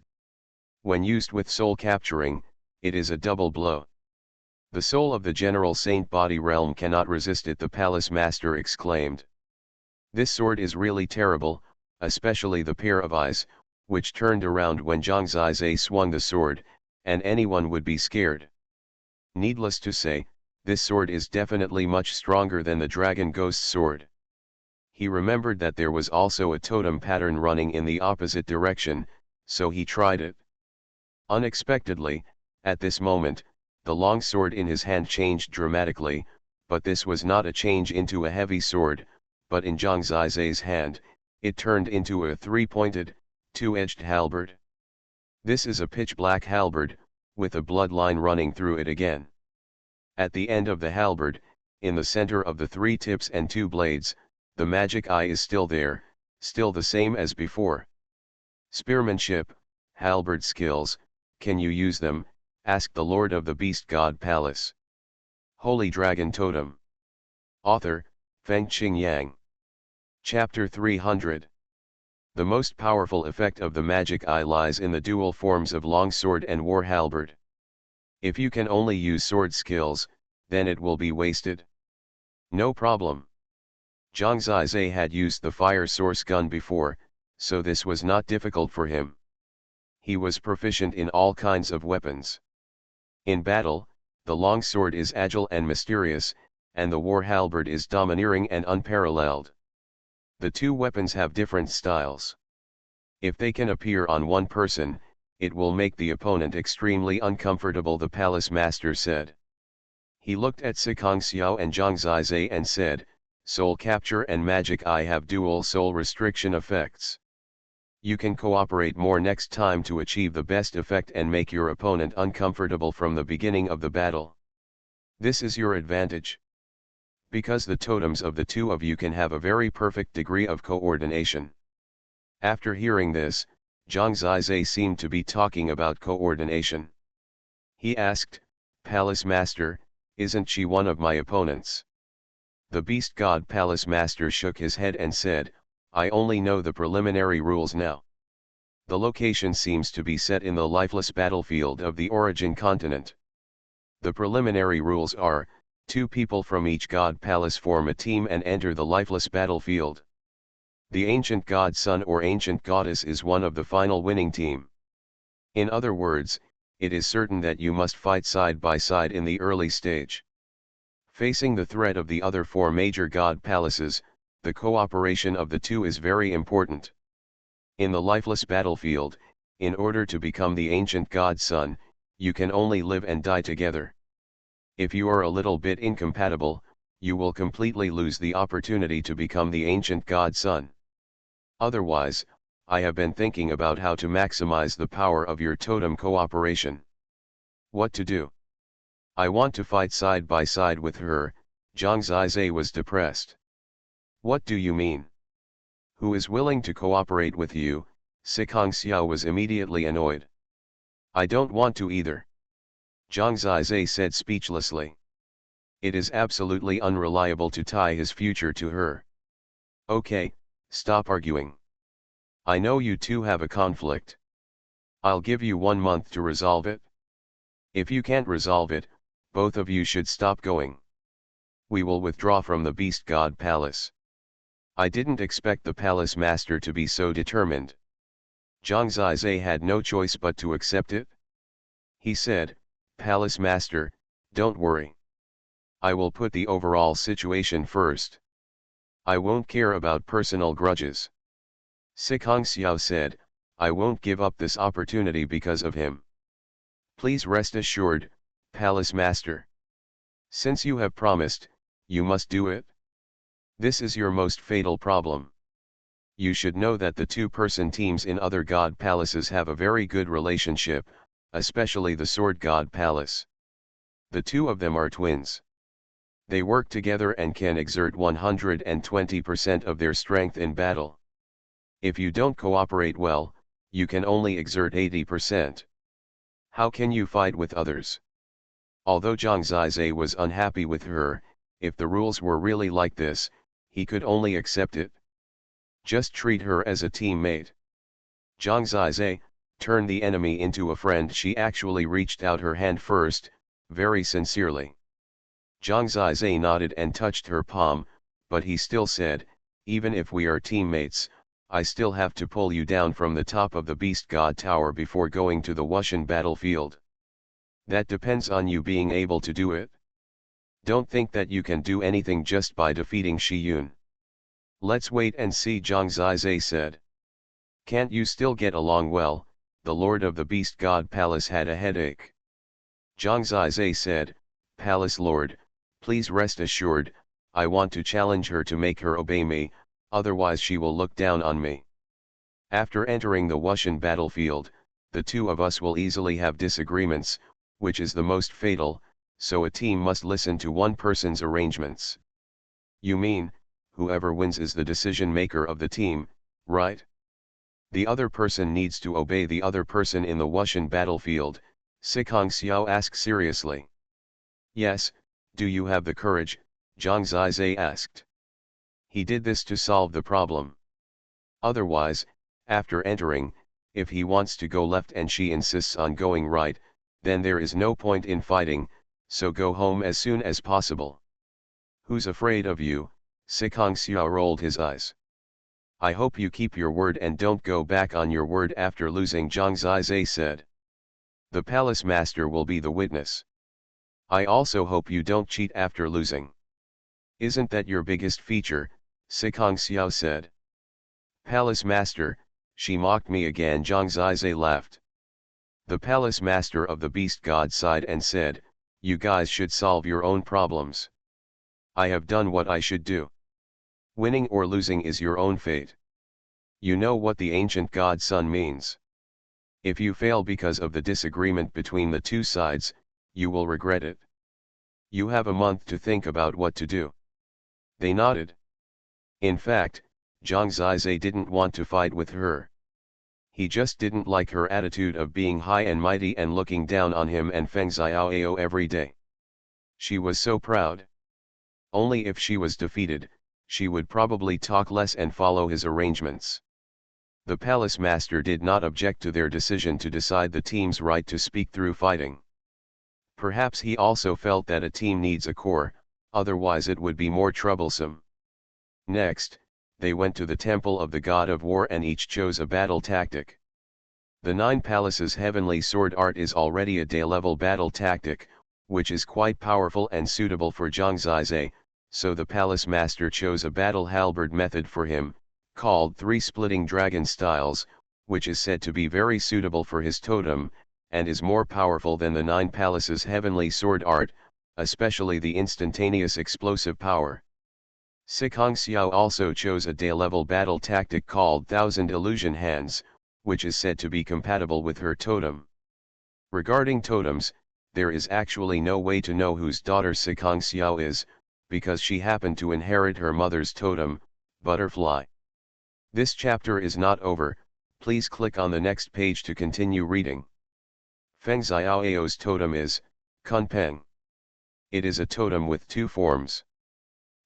When used with soul capturing, it is a double blow. The soul of the General Saint Body realm cannot resist it, the Palace Master exclaimed. This sword is really terrible, especially the pair of eyes, which turned around when Zhang Zizai swung the sword, and anyone would be scared. Needless to say, this sword is definitely much stronger than the Dragon Ghost sword. He remembered that there was also a totem pattern running in the opposite direction, so he tried it. Unexpectedly, at this moment, the long sword in his hand changed dramatically, but this was not a change into a heavy sword, but in Zhang Zizai's hand, it turned into a three-pointed, two-edged halberd. This is a pitch-black halberd, with a bloodline running through it again. At the end of the halberd, in the center of the three tips and two blades, the magic eye is still there, still the same as before. Spearmanship, halberd skills, can you use them? Asked the Lord of the Beast God Palace. Holy Dragon Totem. Author, Fengqing Yang. Chapter 300. The most powerful effect of the magic eye lies in the dual forms of longsword and war halberd. If you can only use sword skills, then it will be wasted. No problem. Zhang Zizai had used the fire source gun before, so this was not difficult for him. He was proficient in all kinds of weapons. In battle, the longsword is agile and mysterious, and the war halberd is domineering and unparalleled. The two weapons have different styles. If they can appear on one person, it will make the opponent extremely uncomfortable, the Palace Master said. He looked at Sikong Xiao and Zhang Zizai and said, Soul Capture and Magic Eye have dual soul restriction effects. You can cooperate more next time to achieve the best effect and make your opponent uncomfortable from the beginning of the battle. This is your advantage. Because the totems of the two of you can have a very perfect degree of coordination. After hearing this, Zhang Zizai seemed to be talking about coordination. He asked, Palace Master, isn't she one of my opponents? The Beast God Palace Master shook his head and said, I only know the preliminary rules now. The location seems to be set in the lifeless battlefield of the origin continent. The preliminary rules are, 2 people from each god palace form a team and enter the lifeless battlefield. The ancient god son or ancient goddess is one of the final winning team. In other words, it is certain that you must fight side by side in the early stage. Facing the threat of the other 4 major god palaces, the cooperation of the two is very important. In the lifeless battlefield, in order to become the ancient god son, you can only live and die together. If you are a little bit incompatible, you will completely lose the opportunity to become the ancient god son. Otherwise, I have been thinking about how to maximize the power of your totem cooperation. What to do? I want to fight side by side with her. Zhang Zizai was depressed. What do you mean? Who is willing to cooperate with you? Sikong Xiao was immediately annoyed. I don't want to either. Zhang Zizai said speechlessly. It is absolutely unreliable to tie his future to her. Okay, stop arguing. I know you two have a conflict. I'll give you 1 month to resolve it. If you can't resolve it, both of you should stop going. We will withdraw from the Beast God Palace. I didn't expect the Palace Master to be so determined. Zhang Zizai had no choice but to accept it. He said, Palace Master, don't worry. I will put the overall situation first. I won't care about personal grudges. Sikong Xiao said, I won't give up this opportunity because of him. Please rest assured, Palace Master. Since you have promised, you must do it. This is your most fatal problem. You should know that the 2-person teams in other god palaces have a very good relationship, especially the Sword God Palace. The 2 of them are twins. They work together and can exert 120% of their strength in battle. If you don't cooperate well, you can only exert 80%. How can you fight with others? Although Zhang Zizai was unhappy with her, if the rules were really like this, he could only accept it. Just treat her as a teammate. Zhang Zizai, turn the enemy into a friend. She actually reached out her hand first, very sincerely. Zhang Zizai nodded and touched her palm, but he still said, even if we are teammates, I still have to pull you down from the top of the Beast God Tower before going to the Wuxian battlefield. That depends on you being able to do it. Don't think that you can do anything just by defeating Shi Yun. Let's wait and see, Zhang Zizai said. Can't you still get along well? The Lord of the Beast God Palace had a headache. Zhang Zizai said, Palace Lord, please rest assured, I want to challenge her to make her obey me, otherwise she will look down on me. After entering the Wuxian battlefield, the two of us will easily have disagreements, which is the most fatal, so a team must listen to one person's arrangements. You mean, whoever wins is the decision maker of the team, right? The other person needs to obey the other person in the Wuxian battlefield, Sikong Xiao asked seriously. Yes, do you have the courage? Zhang Zizai asked. He did this to solve the problem. Otherwise, after entering, if he wants to go left and she insists on going right, then there is no point in fighting, so go home as soon as possible. Who's afraid of you? Sikong Xiao rolled his eyes. I hope you keep your word and don't go back on your word after losing, Zhang Zizai said. The palace master will be the witness. I also hope you don't cheat after losing. Isn't that your biggest feature? Sikong Xiao said. Palace master, she mocked me again, Zhang Zizai laughed. The palace master of the beast god sighed and said, you guys should solve your own problems. I have done what I should do. Winning or losing is your own fate. You know what the ancient god sun means. If you fail because of the disagreement between the two sides, you will regret it. You have a month to think about what to do. They nodded. In fact, Zhang Zizai didn't want to fight with her. He just didn't like her attitude of being high and mighty and looking down on him and Feng Xiaoao every day. She was so proud. Only if she was defeated, she would probably talk less and follow his arrangements. The palace master did not object to their decision to decide the team's right to speak through fighting. Perhaps he also felt that a team needs a core, otherwise it would be more troublesome. Next, they went to the temple of the god of war and each chose a battle tactic. The Nine Palaces Heavenly Sword Art is already a day-level battle tactic, which is quite powerful and suitable for Zhang Zizai, so the palace master chose a battle halberd method for him, called Three Splitting Dragon Styles, which is said to be very suitable for his totem, and is more powerful than the Nine Palaces Heavenly Sword Art, especially the instantaneous explosive power. Sikong Xiao also chose a day-level battle tactic called Thousand Illusion Hands, which is said to be compatible with her totem. Regarding totems, there is actually no way to know whose daughter Sikong Xiao is, because she happened to inherit her mother's totem, butterfly. This chapter is not over, please click on the next page to continue reading. Feng Xiaoao's totem is Kunpeng. It is a totem with two forms.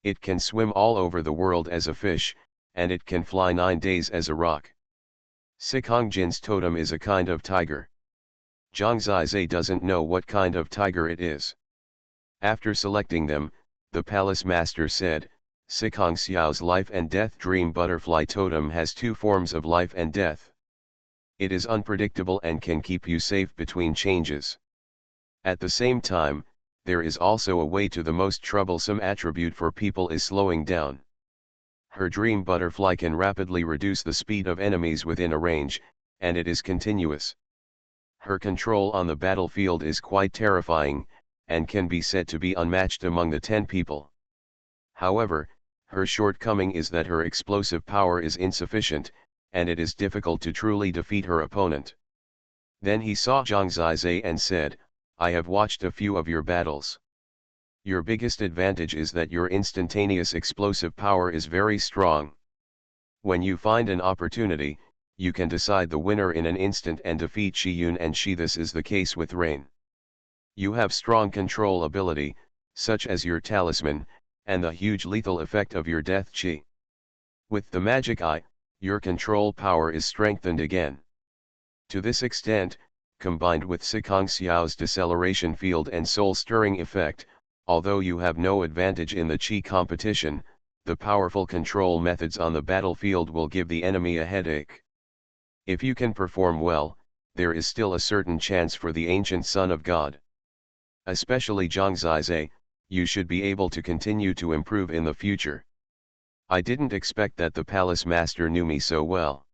It can swim all over the world as a fish, and it can fly 9 days as a rock. Sikong Jin's totem is a kind of tiger. Zhang Zizai doesn't know what kind of tiger it is. After selecting them, the palace master said, Sikong Xiao's life and death dream butterfly totem has two forms of life and death. It is unpredictable and can keep you safe between changes. At the same time, there is also a way to the most troublesome attribute for people is slowing down. Her dream butterfly can rapidly reduce the speed of enemies within a range, and it is continuous. Her control on the battlefield is quite terrifying, and can be said to be unmatched among the 10 people. However, her shortcoming is that her explosive power is insufficient, and it is difficult to truly defeat her opponent. Then he saw Zhang Zizai and said, I have watched a few of your battles. Your biggest advantage is that your instantaneous explosive power is very strong. When you find an opportunity, you can decide the winner in an instant and defeat Shi Yun and Shi. This is the case with Rain. You have strong control ability, such as your talisman, and the huge lethal effect of your death chi. With the magic eye, your control power is strengthened again. To this extent, combined with Sikong Xiao's deceleration field and soul-stirring effect, although you have no advantage in the chi competition, the powerful control methods on the battlefield will give the enemy a headache. If you can perform well, there is still a certain chance for the ancient Son of God. Especially Zhang Zizai, you should be able to continue to improve in the future. I didn't expect that the palace master knew me so well.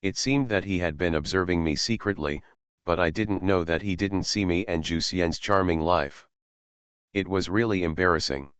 It seemed that he had been observing me secretly, but I didn't know that he didn't see me and Zhu Xian's charming life. It was really embarrassing.